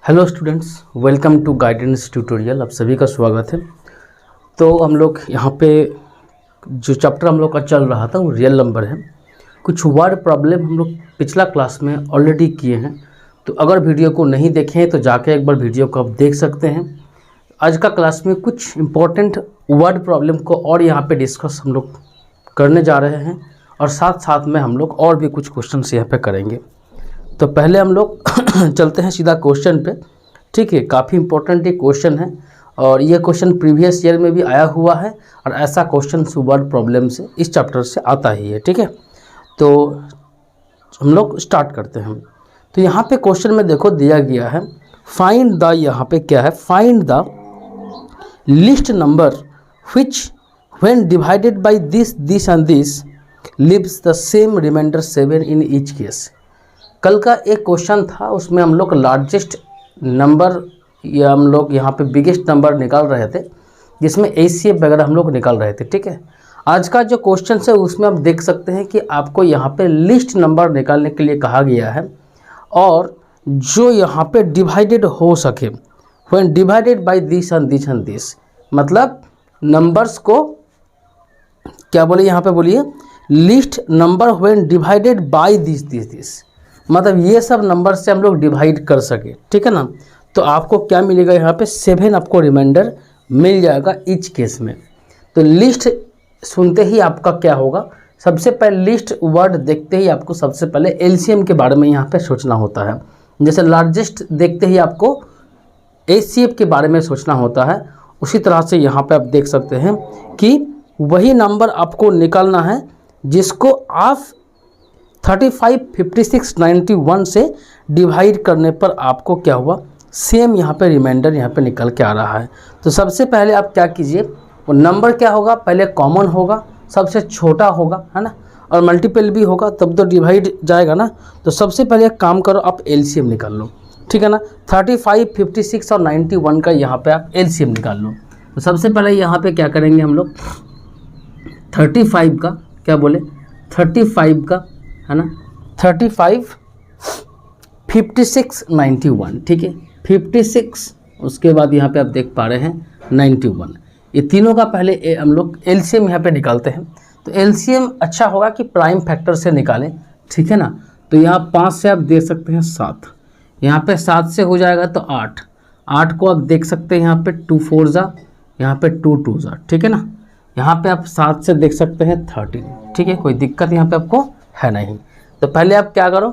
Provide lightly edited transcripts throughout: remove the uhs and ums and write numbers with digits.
Hello students, welcome to guidance tutorial. आप सभी का स्वागत है। तो हम लोग यहाँ पे जो चैप्टर हम लोग का चल रहा था वो रियल नंबर है। कुछ वर्ड प्रॉब्लम हम लोग पिछला क्लास में ऑलरेडी किए हैं, तो अगर वीडियो को नहीं देखे हैं तो जाके एक बार वीडियो को आप देख सकते हैं। आज का क्लास में कुछ इम्पोर्टेंट वर्ड प्रॉब्लम को और यहाँ पे डिस्कस हम लोग करने जा रहे हैं, और साथ साथ में हम लोग और भी कुछ क्वेश्चन यहाँ पे करेंगे। तो पहले हम लोग चलते हैं सीधा क्वेश्चन पे। ठीक है, काफ़ी इंपॉर्टेंट ये क्वेश्चन है, और ये क्वेश्चन प्रीवियस ईयर में भी आया हुआ है, और ऐसा क्वेश्चन वर्ड प्रॉब्लम से इस चैप्टर से आता ही है। ठीक है, तो हम लोग स्टार्ट करते हैं। तो यहाँ पे क्वेश्चन में देखो दिया गया है फाइंड द, यहाँ पे क्या है, find the least number which when divided by this this and this leaves the same remainder 7 in each case. कल का एक क्वेश्चन था, उसमें हम लोग लार्जेस्ट नंबर या हम लोग यहाँ पे बिगेस्ट नंबर निकाल रहे थे, जिसमें एचसीएफ वगैरह हम लोग निकाल रहे थे। ठीक है, आज का जो क्वेश्चन है उसमें आप देख सकते हैं कि आपको यहाँ पे लिस्ट नंबर निकालने के लिए कहा गया है, और जो यहाँ पे डिवाइडेड हो सके when divided by this and this and this, मतलब नंबर्स को क्या बोले यहाँ पे, बोलिए list number when divided by this this this, मतलब ये सब नंबर से हम लोग डिवाइड कर सके। ठीक है ना, तो आपको क्या मिलेगा यहाँ पे 7 आपको रिमाइंडर मिल जाएगा ईच केस में। तो लिस्ट सुनते ही आपका क्या होगा, सबसे पहले लिस्ट वर्ड देखते ही आपको सबसे पहले एलसीएम के बारे में यहाँ पे सोचना होता है। जैसे लार्जेस्ट देखते ही आपको एचसीएफ के बारे में सोचना होता है, उसी तरह से यहाँ पे आप देख सकते हैं कि वही नंबर आपको निकालना है जिसको आप 35, 56, 91 से डिवाइड करने पर आपको क्या हुआ, सेम यहाँ पे रिमाइंडर यहाँ पे निकल के आ रहा है। तो सबसे पहले आप क्या कीजिए, वो नंबर क्या होगा, पहले कॉमन होगा, सबसे छोटा होगा, है ना, और मल्टीपल भी होगा, तब तो डिवाइड जाएगा ना। तो सबसे पहले एक काम करो, आप एलसीएम निकाल लो। ठीक है ना, 35, 56 और 91 का यहाँ पे आप एलसीएम निकाल लो। तो सबसे पहले यहाँ पे क्या करेंगे हम लोग, 35 का क्या बोले, 35 का है ना, 35, 56, 91। ठीक है, 56, उसके बाद यहाँ पे आप देख पा रहे हैं 91, ये तीनों का पहले हम लोग एलसीएम यहाँ पे निकालते हैं। तो एलसीएम अच्छा होगा कि प्राइम फैक्टर से निकालें। ठीक है ना, तो यहाँ 5 से आप देख सकते हैं 7, यहाँ पे 7 से हो जाएगा तो 8 को आप देख सकते हैं यहाँ पे 2 4 जा, यहाँ पे 2 2 जा। ठीक है ना, यहाँ पे आप 7 से देख सकते हैं 13। ठीक है, कोई दिक्कत यहाँ पे आपको है नहीं। तो पहले आप क्या करो,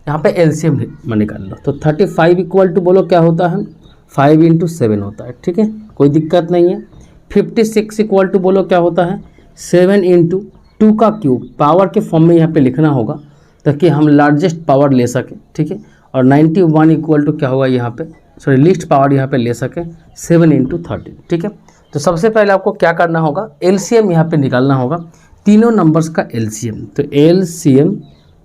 यहाँ पे एलसीएम में निकाल लो। तो 35 इक्वल टू बोलो क्या होता है, 5 × 7 होता है। ठीक है, कोई दिक्कत नहीं है। 56 इक्वल टू बोलो क्या होता है, 7 × 2 का क्यूब, पावर के फॉर्म में यहाँ पे लिखना होगा ताकि हम लार्जेस्ट पावर ले सकें। ठीक है, और 91 इक्वल टू क्या होगा यहाँ पे, सॉरी लिस्ट पावर यहाँ पे ले सकें 7 × 13। ठीक है, तो सबसे पहले आपको क्या करना होगा, एलसीएम यहाँ पे निकालना होगा, तीनों नंबर्स का एलसीएम। तो एलसीएम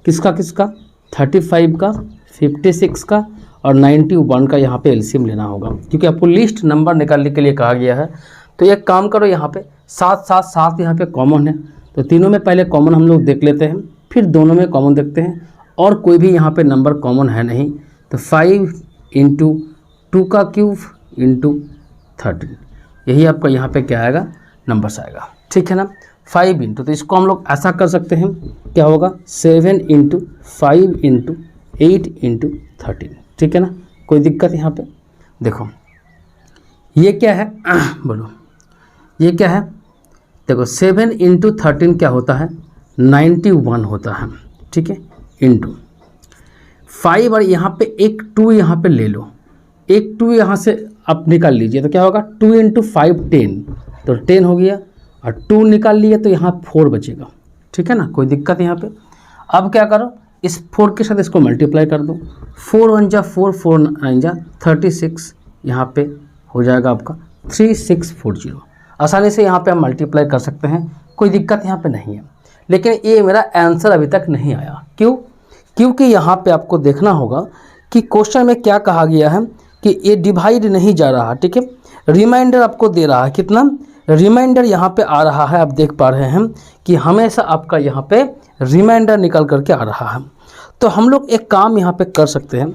किसका किसका, 35 का, 56 का और 91 का यहाँ पे एलसीएम लेना होगा, क्योंकि आपको लिस्ट नंबर निकालने के लिए कहा गया है। तो एक काम करो, यहाँ पे 7 7 7 यहाँ पे कॉमन है, तो तीनों में पहले कॉमन हम लोग देख लेते हैं, फिर दोनों में कॉमन देखते हैं, और कोई भी यहाँ पे नंबर कॉमन है नहीं। तो 5 × 2 का क्यूब × 13, यही आपका यहाँ पे क्या आएगा, नंबर्स आएगा। ठीक है ना, 5 × तो इसको हम लोग ऐसा कर सकते हैं, क्या होगा 7 × 5 × 8 × 13। ठीक है ना, कोई दिक्कत यहाँ पे, देखो ये क्या है बोलो, ये क्या है, देखो 7 × 13 क्या होता है, 91 होता है। ठीक है, इंटू 5, और यहाँ पे एक 2 यहाँ पे ले लो, एक 2 यहाँ से आप निकाल लीजिए, तो क्या होगा 2 × 5 10, तो 10 हो गया, और 2 निकाल लिए तो यहाँ 4 बचेगा। ठीक है ना, कोई दिक्कत यहाँ पे। अब क्या करो, इस 4 के साथ इसको मल्टीप्लाई कर दो, 4 1 जा 4, 4 9 जा 36, यहाँ पे हो जाएगा आपका 3640। आसानी से यहाँ पे हम मल्टीप्लाई कर सकते हैं, कोई दिक्कत यहाँ पे नहीं है। लेकिन ये मेरा आंसर अभी तक नहीं आया, क्यों, क्योंकि यहाँ पे आपको देखना होगा कि क्वेश्चन में क्या कहा गया है कि ये डिवाइड नहीं जा रहा। ठीक है, रिमाइंडर आपको दे रहा है, कितना रिमाइंडर यहाँ पे आ रहा है, आप देख पा रहे हैं कि हमेशा आपका यहाँ पे रिमाइंडर निकल करके आ रहा है। तो हम लोग एक काम यहाँ पे कर सकते हैं,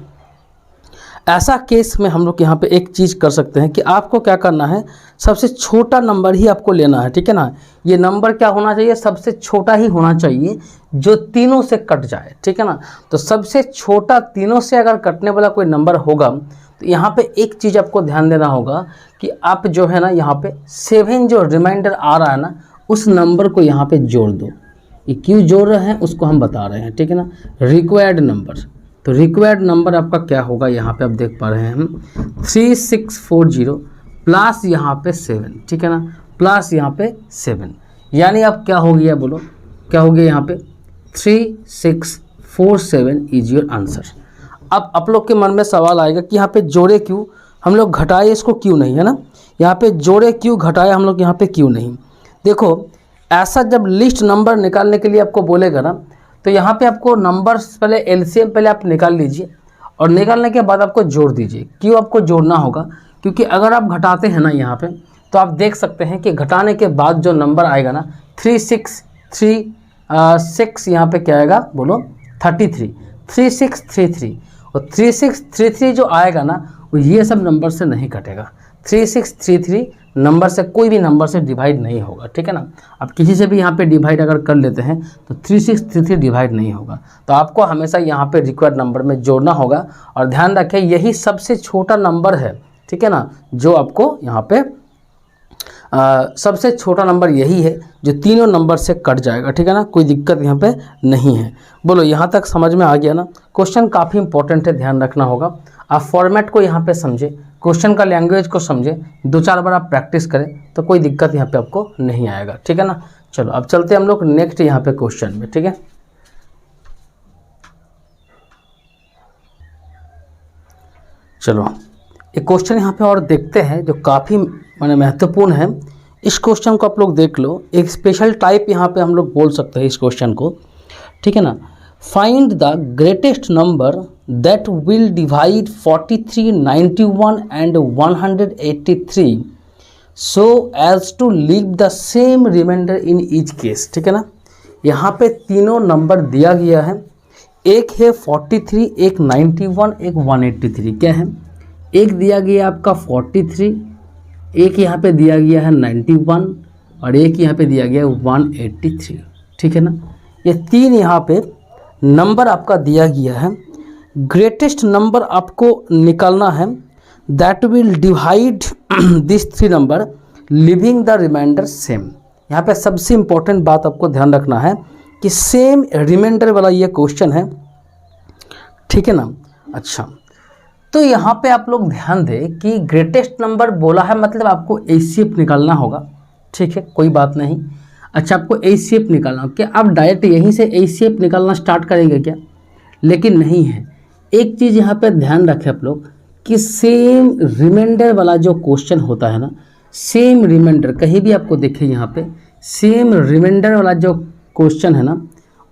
ऐसा केस में हम लोग यहाँ पे एक चीज़ कर सकते हैं कि आपको क्या करना है, सबसे छोटा नंबर ही आपको लेना है, ठीक है ना। ये नंबर क्या होना चाहिए, सबसे छोटा ही होना चाहिए जो तीनों से कट जाए, ठीक है ना। तो सबसे छोटा तीनों से अगर कटने वाला कोई नंबर होगा तो यहाँ पे एक चीज़ आपको ध्यान देना होगा कि आप जो है ना यहाँ पे 7 जो रिमाइंडर आ रहा है ना उस नंबर को यहाँ पे जोड़ दो। ये क्यों जोड़ रहे हैं उसको हम बता रहे हैं, ठीक है ना। रिक्वायर्ड नंबर, तो रिक्वायर्ड नंबर आपका क्या होगा, यहाँ पे आप देख पा रहे हैं हम 3640 प्लस यहाँ पे 7, ठीक है ना, प्लस यहाँ पे 7, यानी अब क्या हो गया बोलो, क्या हो गया यहाँ पे 3647 इज योर आंसर। अब आप लोग के मन में सवाल आएगा कि यहाँ पे जोड़े क्यों, हम लोग घटाए इसको क्यों नहीं, है ना। यहाँ पे जोड़े क्यों, घटाए हम लोग यहाँ पे क्यों नहीं। देखो ऐसा जब लिस्ट नंबर निकालने के लिए आपको बोलेगा ना तो यहाँ पे आपको नंबर्स पहले एलसीएम पहले आप निकाल लीजिए और निकालने के बाद आपको जोड़ दीजिए। क्यों आपको जोड़ना होगा, क्योंकि अगर आप घटाते हैं ना यहाँ पे तो आप देख सकते हैं कि घटाने के बाद जो नंबर आएगा ना 3636 यहाँ पे क्या आएगा बोलो 3633 और 3633 जो आएगा ना वो ये सब नंबर से नहीं कटेगा। 3633 नंबर से कोई भी नंबर से डिवाइड नहीं होगा, ठीक है ना। आप किसी से भी यहाँ पे डिवाइड अगर कर लेते हैं तो 3633 डिवाइड नहीं होगा। तो आपको हमेशा यहाँ पे रिक्वायर्ड नंबर में जोड़ना होगा और ध्यान रखें यही सबसे छोटा नंबर है, ठीक है ना, जो आपको यहाँ पे सबसे छोटा नंबर यही है जो तीनों नंबर से कट जाएगा, ठीक है ना। कोई दिक्कत यहाँ पे नहीं है। बोलो यहाँ तक समझ में आ गया ना। क्वेश्चन काफ़ी इंपॉर्टेंट है, ध्यान रखना होगा। आप फॉर्मेट को यहाँ पे समझे, क्वेश्चन का लैंग्वेज को समझे, 2-4 बार आप प्रैक्टिस करें तो कोई दिक्कत यहाँ पे आपको नहीं आएगा, ठीक है ना। चलो अब चलते हैं हम लोग नेक्स्ट यहाँ पे क्वेश्चन में, ठीक है। चलो एक क्वेश्चन यहाँ पे और देखते हैं जो काफ़ी माने महत्वपूर्ण है। इस क्वेश्चन को आप लोग देख लो, एक स्पेशल टाइप यहाँ पे हम लोग बोल सकते हैं इस क्वेश्चन को, ठीक है ना। Find the greatest number that will divide 43, 91 and 183 so as to leave the same remainder in each case, ठीक है ना। यहाँ पे तीनों नंबर दिया गया है, एक है 43, एक 91, एक 183। क्या है, एक दिया गया आपका 43, एक यहाँ पे दिया गया है 91 और एक यहाँ पे दिया गया है 183, ठीक है ना। ये तीन यहाँ पे नंबर आपका दिया गया है। ग्रेटेस्ट नंबर आपको निकालना है that will divide this 3 number living the remainder same. यहाँ पे सबसे इम्पोर्टेंट बात आपको ध्यान रखना है कि सेम रिमाइंडर वाला ये क्वेश्चन है, ठीक है ना। अच्छा तो यहाँ पे आप लोग ध्यान दें कि ग्रेटेस्ट नंबर बोला है मतलब आपको एचसीएफ निकालना होगा, ठीक है, कोई बात नहीं। अच्छा आपको एचसीएफ निकालना, क्या आप डायरेक्ट यहीं से एचसीएफ निकालना स्टार्ट करेंगे क्या, लेकिन नहीं है। एक चीज़ यहाँ पे ध्यान रखें आप लोग कि सेम रिमाइंडर वाला जो क्वेश्चन होता है ना, सेम रिमाइंडर कहीं भी आपको देखें यहाँ पे सेम रिमाइंडर वाला जो क्वेश्चन है ना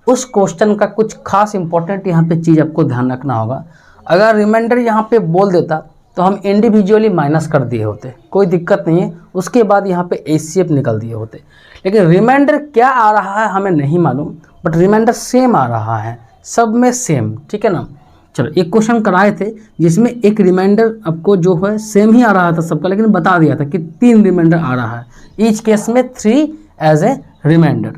उस क्वेश्चन का कुछ खास इंपॉर्टेंट यहाँ पे चीज़ आपको ध्यान रखना होगा। अगर रिमाइंडर यहाँ पे बोल देता तो हम इंडिविजुअली माइनस कर दिए होते, कोई दिक्कत नहीं है, उसके बाद यहाँ पे एचसीएफ निकल दिए होते। लेकिन रिमाइंडर क्या आ रहा है हमें नहीं मालूम, बट रिमाइंडर सेम आ रहा है, सब में सेम, ठीक है ना। चलो एक क्वेश्चन कराए थे जिसमें एक रिमाइंडर आपको जो है सेम ही आ रहा था सबका, लेकिन बता दिया था कि 3 रिमाइंडर आ रहा है, ईच केस में 3 एज ए रिमाइंडर।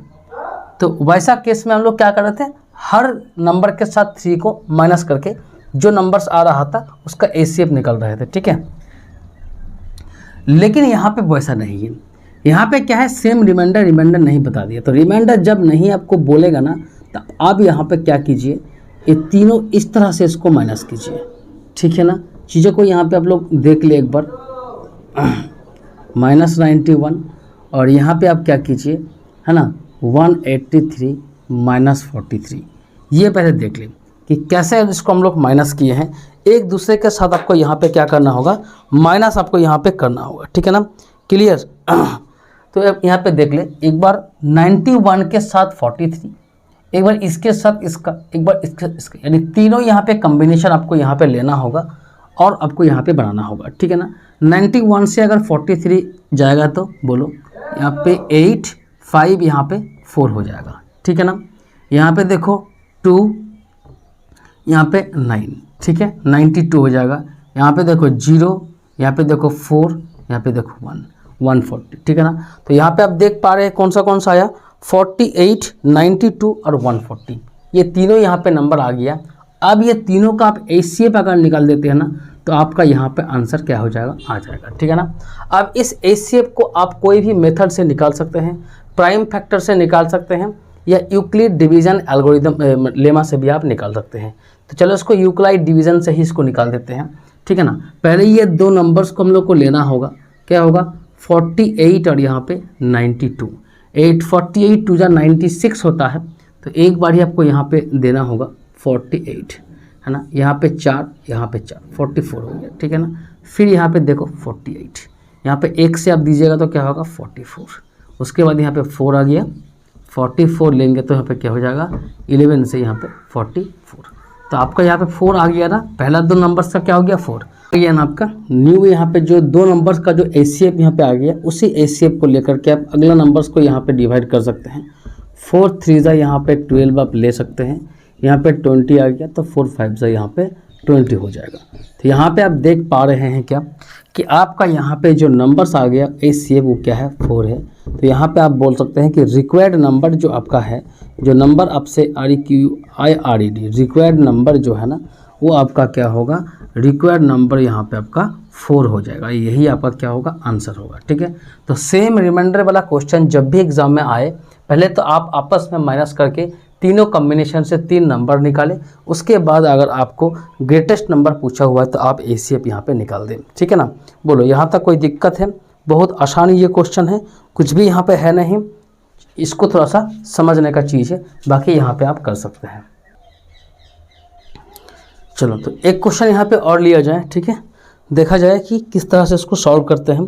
तो वैसा केस में हम लोग क्या कर रहे थे, हर नंबर के साथ 3 को माइनस करके जो नंबर्स आ रहा था उसका एचसीएफ निकल रहे थे, ठीक है। लेकिन यहाँ पे वैसा नहीं है, यहाँ पे क्या है सेम रिमाइंडर नहीं बता दिया। तो रिमाइंडर जब नहीं आपको बोलेगा ना तब आप यहाँ पे क्या कीजिए, ये तीनों इस तरह से इसको माइनस कीजिए, ठीक है ना। चीज़ों को यहाँ पे आप लोग देख ले एक बार, -91 और यहाँ पे आप क्या कीजिए है ना 183 -43, ये पहले देख लें कि कैसे इसको हम लोग माइनस किए हैं। एक दूसरे के साथ आपको यहाँ पे क्या करना होगा, माइनस आपको यहाँ पे करना होगा, ठीक है ना, क्लियर। तो यहाँ पे देख ले एक बार 91 के साथ 43, एक बार इसके साथ इसका, एक बार इसका, यानी तीनों यहाँ पे कम्बिनेशन आपको यहाँ पे लेना होगा और आपको यहाँ पे बनाना होगा, ठीक है ना। 91 से अगर 43 जाएगा तो बोलो यहाँ पे 8, 5 यहाँ पे 4 हो जाएगा, ठीक है ना। यहाँ पे देखो 2, यहाँ पे 9, ठीक है, 92 हो जाएगा। यहाँ पे देखो 0, यहाँ पे देखो 4, यहाँ पे देखो 1, 140, ठीक है ना। तो यहाँ पे आप देख पा रहे हैं कौन सा आया, 48, 92 और 140, ये तीनों यहाँ पे नंबर आ गया। अब ये तीनों का आप HCF अगर निकाल देते हैं ना तो आपका यहाँ पे आंसर क्या हो जाएगा, आ जाएगा, ठीक है ना। अब इस HCF को आप कोई भी मेथड से निकाल सकते हैं, प्राइम फैक्टर से निकाल सकते हैं, या यूक्लिड डिवीज़न एल्गोरिदम लेमा से भी आप निकाल सकते हैं। तो चलो इसको यूक्लिड डिवीज़न से ही इसको निकाल देते हैं, ठीक है ना। पहले ये दो नंबर्स को हम लोग को लेना होगा, क्या होगा 48 और यहाँ पे 92, 48 2 96 होता है। तो एक बार ही आपको यहाँ पे देना होगा 48, है ना, यहाँ पे 4, यहाँ पे 4, 44 हो गया, ठीक है ना। फिर यहाँ पे देखो 48, यहाँ पे 1 से आप दीजिएगा तो क्या होगा 44, उसके बाद यहाँ पे 4 आ गया, 44 लेंगे तो यहाँ पे क्या हो जाएगा 11 से यहाँ पे 44। तो आपका यहाँ पे 4 आ गया ना, पहला दो नंबर्स का क्या हो गया 4 आ गया ना आपका। न्यू यहाँ पे जो दो नंबर्स का जो HCF यहाँ पे आ गया, उसी HCF को लेकर के आप अगला नंबर्स को यहाँ पे डिवाइड कर सकते हैं। 4 3 यहाँ पे 12 आप ले सकते हैं, यहाँ पे 20 आ गया तो 4 5 यहाँ पे 20 हो जाएगा। तो यहाँ पे आप देख पा रहे हैं क्या कि आपका यहाँ पे जो नंबर्स आ गया HCF वो क्या है 4 है। तो यहाँ पे आप बोल सकते हैं कि रिक्वायर्ड नंबर जो आपका है, जो नंबर आपसे REQIRED रिक्वायर्ड नंबर जो है ना वो आपका क्या होगा, रिक्वायर्ड नंबर यहाँ पे आपका 4 हो जाएगा। यही आपका क्या होगा, आंसर होगा, ठीक है। तो सेम रिमाइंडर वाला क्वेश्चन जब भी एग्जाम में आए, पहले तो आप आपस में माइनस करके तीनों कॉम्बिनेशन से 3 नंबर निकालें, उसके बाद अगर आपको ग्रेटेस्ट नंबर पूछा हुआ है तो आप HCF यहाँ पे निकाल दें, ठीक है ना। बोलो यहाँ तक कोई दिक्कत है? बहुत आसान ये क्वेश्चन है, कुछ भी यहाँ पे है नहीं, इसको थोड़ा सा समझने का चीज़ है, बाकी यहाँ पे आप कर सकते हैं। चलो तो एक क्वेश्चन यहाँ पे और लिया जाए, ठीक है, देखा जाए कि किस तरह से इसको सॉल्व करते हैं।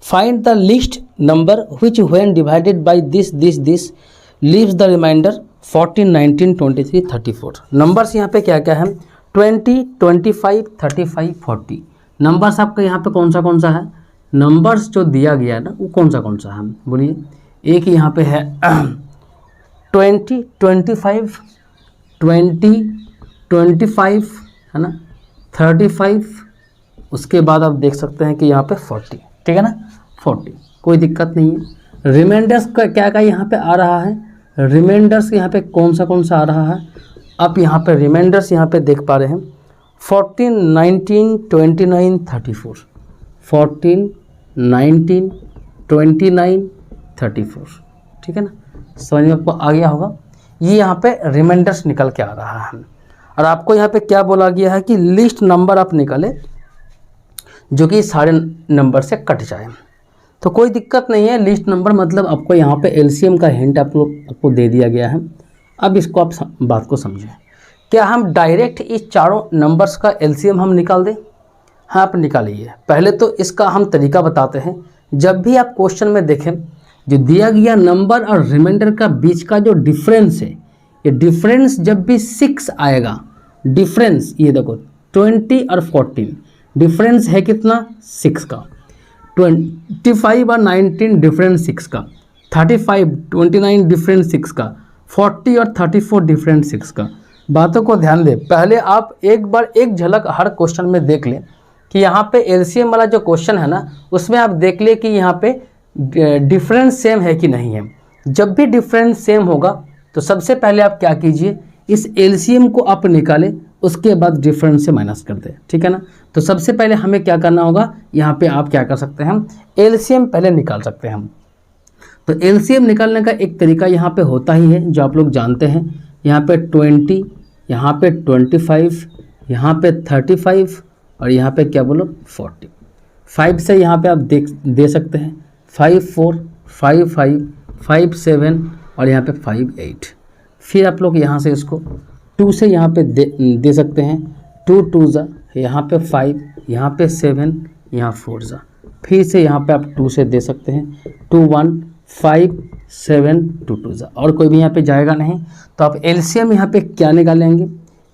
Find the least number which when divided by this leaves the remainder 14, 19, 23, 34। Numbers यहाँ पे क्या क्या है, 20, 25, 35, 40। नंबर्स आपका यहाँ पे कौन सा है, नंबर्स जो दिया गया है ना वो कौन सा है, बोलिए। एक यहाँ पे है 20, 25, 20, 25, है ना, 35, उसके बाद आप देख सकते हैं कि यहाँ पे 40, ठीक है ना, 40, कोई दिक्कत नहीं है। रिमाइंडर्स का क्या क्या यहाँ पे आ रहा है, रिमाइंडर्स यहाँ पे कौन सा आ रहा है, आप यहाँ पे रिमाइंडर्स यहाँ पे देख पा रहे हैं 14, 19, 29, 34, 14, 19, 29, 34, ठीक है ना। समझ में आपको आ गया होगा। ये यहाँ पे रिमाइंडर्स निकल के आ रहा है, और आपको यहाँ पे क्या बोला गया है कि लिस्ट नंबर आप निकाले जो कि सारे नंबर से कट जाए। तो कोई दिक्कत नहीं है, लिस्ट नंबर मतलब आपको यहाँ पे LCM का हिंट आपको दे दिया गया है। अब इसको आप बात को समझें, क्या हम डायरेक्ट इस चारों नंबर्स का LCM हम निकाल दें? हाँ, आप निकालिए। पहले तो इसका हम तरीका बताते हैं। जब भी आप क्वेश्चन में देखें, जो दिया गया नंबर और रिमाइंडर का बीच का जो डिफरेंस है, ये डिफरेंस जब भी 6 आएगा, डिफरेंस ये देखो 20 और 14 डिफरेंस है कितना, 6 का। 25 और 19 डिफरेंस 6 का, 35, 29 डिफरेंस 6 का, 40 और 34 डिफरेंस 6 का। बातों को ध्यान दें, पहले आप एक बार एक झलक हर क्वेश्चन में देख लें कि यहाँ पे LCM वाला जो क्वेश्चन है ना, उसमें आप देख ले कि यहाँ पे डिफरेंस सेम है कि नहीं है। जब भी डिफरेंस सेम होगा तो सबसे पहले आप क्या कीजिए, इस LCM को आप निकालें, उसके बाद डिफरेंस से माइनस कर दें, ठीक है ना। तो सबसे पहले हमें क्या करना होगा, यहाँ पे आप क्या कर सकते हैं, LCM पहले निकाल सकते हैं। तो LCM निकालने का एक तरीका यहाँ पे होता ही है, जो आप लोग जानते हैं। यहाँ पे 20, यहाँ पे 25, यहाँ पे 35 और यहाँ पे क्या बोलो 40। 5 से यहाँ पे आप दे सकते हैं 5 4, 5 5, 5 7 और यहाँ पे 5 8। फिर आप लोग यहाँ से इसको 2 से यहाँ पे दे सकते हैं, 2 2 जा, यहाँ पे 5, यहाँ पे 7, यहाँ 4 जा। फिर से यहाँ पे आप 2 से दे सकते हैं, 2 1 5 7 2 2 जा, और कोई भी यहाँ पे जाएगा नहीं। तो आप LCM यहाँ पे क्या निकालेंगे,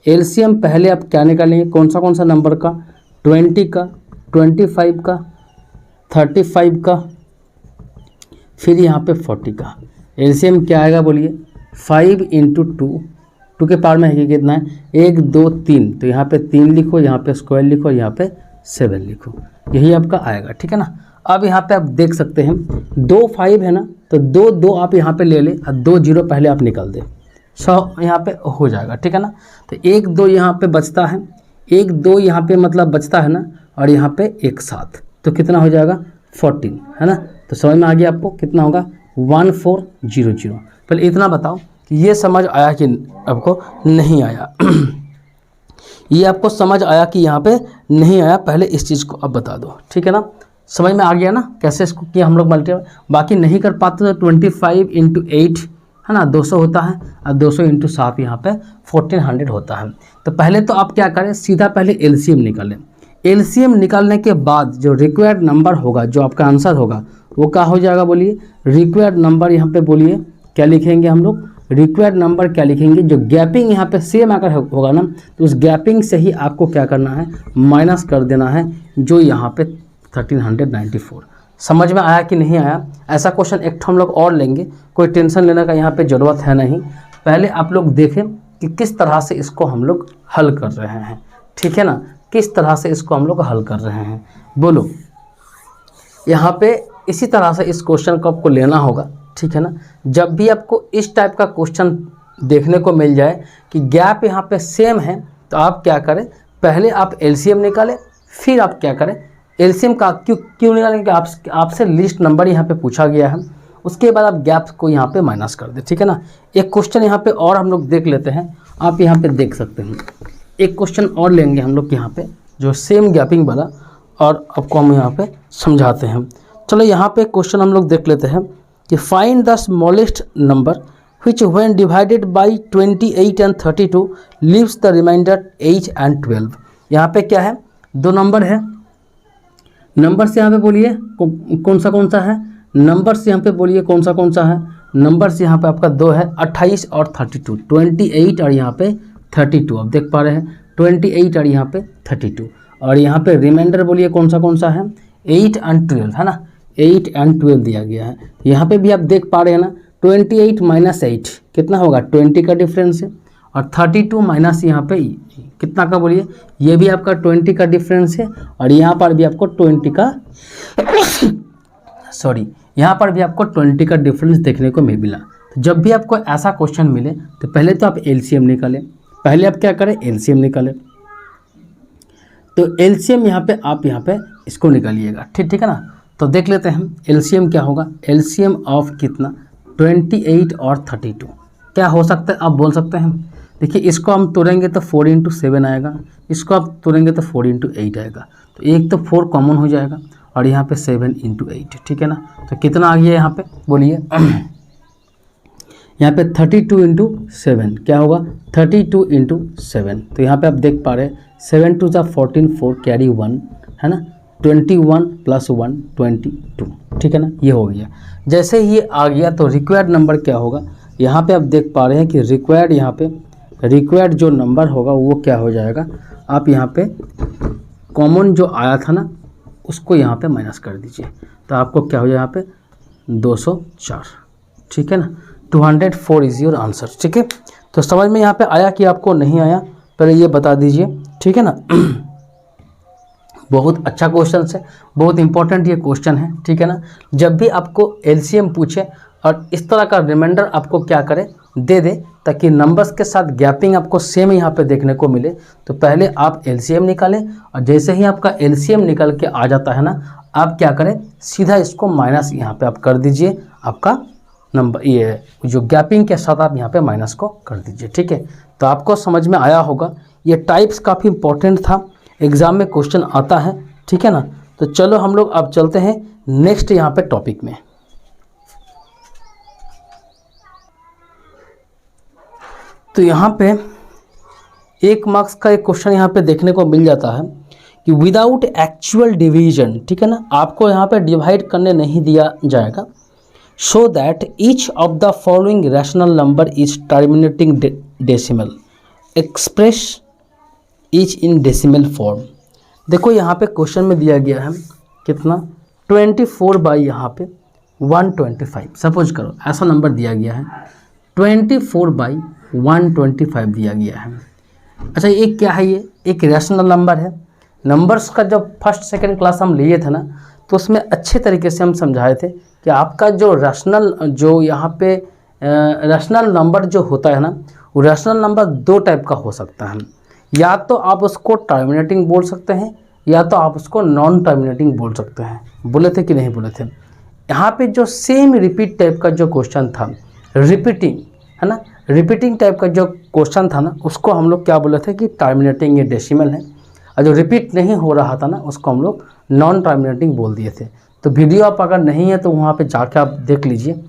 LCM पहले आप क्या निकालेंगे, कौन सा नंबर का, 20 का, 25 का, 35 का, फिर यहाँ पे 40 का। LCM क्या आएगा बोलिए, 5 × 2 के पावर में है कितना है, 1 2 3, तो यहाँ पे 3 लिखो, यहाँ पे स्क्वायर लिखो, यहाँ पे 7 लिखो, यही आपका आएगा। ठीक है ना। अब यहाँ पे आप देख सकते हैं 2 5 है ना, तो 2 2 आप यहाँ पे ले लें और 2 0 पहले आप निकाल दें, 100 यहाँ पे हो जाएगा। ठीक है ना। तो 1 2 यहाँ पे बचता है, 1 2 यहाँ पे मतलब बचता है ना, और यहाँ पे 1 7, तो कितना हो जाएगा 14 है ना। तो समझ में आ गया आपको कितना होगा 1400। पहले इतना बताओ कि ये समझ आया कि आपको नहीं आया ये आपको समझ आया कि यहाँ पे नहीं आया, पहले इस चीज़ को अब बता दो। ठीक है ना, समझ में आ गया ना कैसे इसको किया हम लोग मल्टीप्लाई। बाकी नहीं कर पाते तो 25 × 8 है ना 200 होता है, और 200 × 7 यहाँ पे 1400 होता है। तो पहले तो आप क्या करें, सीधा पहले एलसीएम निकालें। एलसीएम निकालने के बाद जो रिक्वायर्ड नंबर होगा, जो आपका आंसर होगा वो क्या हो जाएगा बोलिए, रिक्वायर्ड नंबर यहाँ पे बोलिए क्या लिखेंगे हम लोग, रिक्वायर्ड नंबर क्या लिखेंगे, जो गैपिंग यहाँ पे सेम अगर होगा ना, तो उस गैपिंग से ही आपको क्या करना है, माइनस कर देना है, जो यहाँ पे 1394। समझ में आया कि नहीं आया। ऐसा क्वेश्चन एक हम लोग और लेंगे, कोई टेंशन लेने का यहाँ पे ज़रूरत है नहीं। पहले आप लोग देखें कि किस तरह से इसको हम लोग हल कर रहे हैं। ठीक है ना, किस तरह से इसको हम लोग हल कर रहे हैं, बोलो। यहाँ पे इसी तरह से इस क्वेश्चन को आपको लेना होगा। ठीक है ना। जब भी आपको इस टाइप का क्वेश्चन देखने को मिल जाए कि गैप यहाँ पे सेम है, तो आप क्या करें, पहले आप एलसीएम निकालें, फिर आप क्या करें, एलसीएम का क्यों निकालेंगे, आपसे लिस्ट नंबर यहाँ पे पूछा गया है, उसके बाद आप गैप को यहाँ पे माइनस कर दें। ठीक है ना। एक क्वेश्चन यहाँ पे और हम लोग देख लेते हैं, आप यहाँ पे देख सकते हैं। एक क्वेश्चन और लेंगे हम लोग यहाँ पे जो सेम गैपिंग वाला, और आपको हम यहाँ पे समझाते हैं। चलो यहाँ पे क्वेश्चन हम लोग देख लेते हैं कि find the smallest number which when divided by 28 and 32 leaves the remainder 8 and 12। यहाँ पे क्या है, दो नंबर है, नंबर से यहाँ पे बोलिए कौन सा है, नंबर से यहाँ पे बोलिए कौन सा है, नंबर से यहाँ पे आपका दो है, 28 और 32, 28 और यहाँ पे 32, आप देख पा रहे हैं 28 और यहाँ पे 32, और यहाँ पे रिमाइंडर बोलिए कौन सा है, 8 and 12 है ना, 8 and 12 दिया गया है। यहाँ पे भी आप देख पा रहे हैं ना, 28 - 8 कितना होगा, 20 का डिफरेंस है, और 32 माइनस यहाँ पे कितना का बोलिए, ये भी आपका 20 का डिफरेंस है, और यहाँ पर भी आपको 20 का यहाँ पर भी आपको 20 का डिफरेंस देखने को मिला। तो जब भी आपको ऐसा क्वेश्चन मिले तो पहले तो आप एलसीएम निकालें, पहले आप क्या करें, एलसीएम निकालें। तो एलसीएम यहाँ पे आप यहाँ पे इसको निकालिएगा। ठीक है ना। तो देख लेते हैं एलसीएम क्या होगा, एलसीएम ऑफ कितना, 28 और 32 क्या हो सकता है, आप बोल सकते हैं। देखिए इसको हम तोड़ेंगे तो 4 × 7 आएगा, इसको आप तोड़ेंगे तो 4 × 8 आएगा, तो एक तो 4 कॉमन हो जाएगा, और यहाँ पे 7 × 8। ठीक है ना। तो कितना आ गया यहाँ पे बोलिए, यहाँ पे 32 × 7 क्या होगा, 32 × 7। तो यहाँ पे आप देख पा रहे हैं 7 2 14, 4 कैरी 1 है ना, 21 + 1 22। ठीक है ना, ये हो गया। जैसे ही ये आ गया तो रिक्वायर्ड नंबर क्या होगा, यहाँ पे आप देख पा रहे हैं कि रिक्वायर्ड जो नंबर होगा वो क्या हो जाएगा, आप यहाँ पे कॉमन जो आया था ना उसको यहाँ पे माइनस कर दीजिए, तो आपको क्या हो जाए यहाँ पे 204। ठीक है ना, 204 इज़ योर आंसर। ठीक है। तो समझ में यहाँ पे आया कि आपको नहीं आया, पहले ये बता दीजिए। ठीक है ना। बहुत अच्छा क्वेश्चन है, बहुत इंपॉर्टेंट ये क्वेश्चन है। ठीक है ना। जब भी आपको एलसीएम पूछे और इस तरह का रिमाइंडर आपको क्या करे, दे दे, ताकि नंबर्स के साथ गैपिंग आपको सेम यहाँ पे देखने को मिले, तो पहले आप एलसीएम निकालें, और जैसे ही आपका एलसीएम निकल के आ जाता है ना, आप क्या करें, सीधा इसको माइनस यहाँ पे आप कर दीजिए, आपका नंबर ये जो गैपिंग के साथ आप यहाँ पे माइनस को कर दीजिए। ठीक है। तो आपको समझ में आया होगा, ये टाइप्स काफ़ी इंपॉर्टेंट था, एग्ज़ाम में क्वेश्चन आता है। ठीक है ना। तो चलो हम लोग अब चलते हैं नेक्स्ट यहाँ पे टॉपिक में। तो यहाँ पे 1 मार्क्स का एक क्वेश्चन यहाँ पे देखने को मिल जाता है कि विदाउट एक्चुअल डिवीजन, ठीक है ना, आपको यहाँ पे डिवाइड करने नहीं दिया जाएगा, so that each of the following rational number is terminating decimal, express each in decimal form. देखो यहाँ पे क्वेश्चन में दिया गया है कितना, 24 बाई यहाँ पे 125, सपोज करो ऐसा नंबर दिया गया है, 24 बाई 125 दिया गया है। अच्छा ये क्या है, ये एक रैशनल नंबर है। नंबर्स का जब फर्स्ट सेकंड क्लास हम लिए थे ना, तो उसमें अच्छे तरीके से हम समझाए थे कि आपका जो रैशनल, जो यहाँ पे रैशनल नंबर जो होता है ना, वो रैशनल नंबर दो टाइप का हो सकता है। या तो आप उसको टर्मिनेटिंग बोल सकते हैं, या तो आप उसको नॉन टर्मिनेटिंग बोल सकते हैं। बोले थे कि नहीं बोले थे? यहाँ पे जो सेम रिपीट टाइप का जो क्वेश्चन था, रिपीटिंग है ना, रिपीटिंग टाइप का जो क्वेश्चन था ना, उसको हम लोग क्या बोले थे कि टर्मिनेटिंग ये डेसिमल है, और जो रिपीट नहीं हो रहा था ना, उसको हम लोग नॉन टर्मिनेटिंग बोल दिए थे। तो वीडियो आप अगर नहीं है तो वहाँ पे जाके आप देख लीजिए,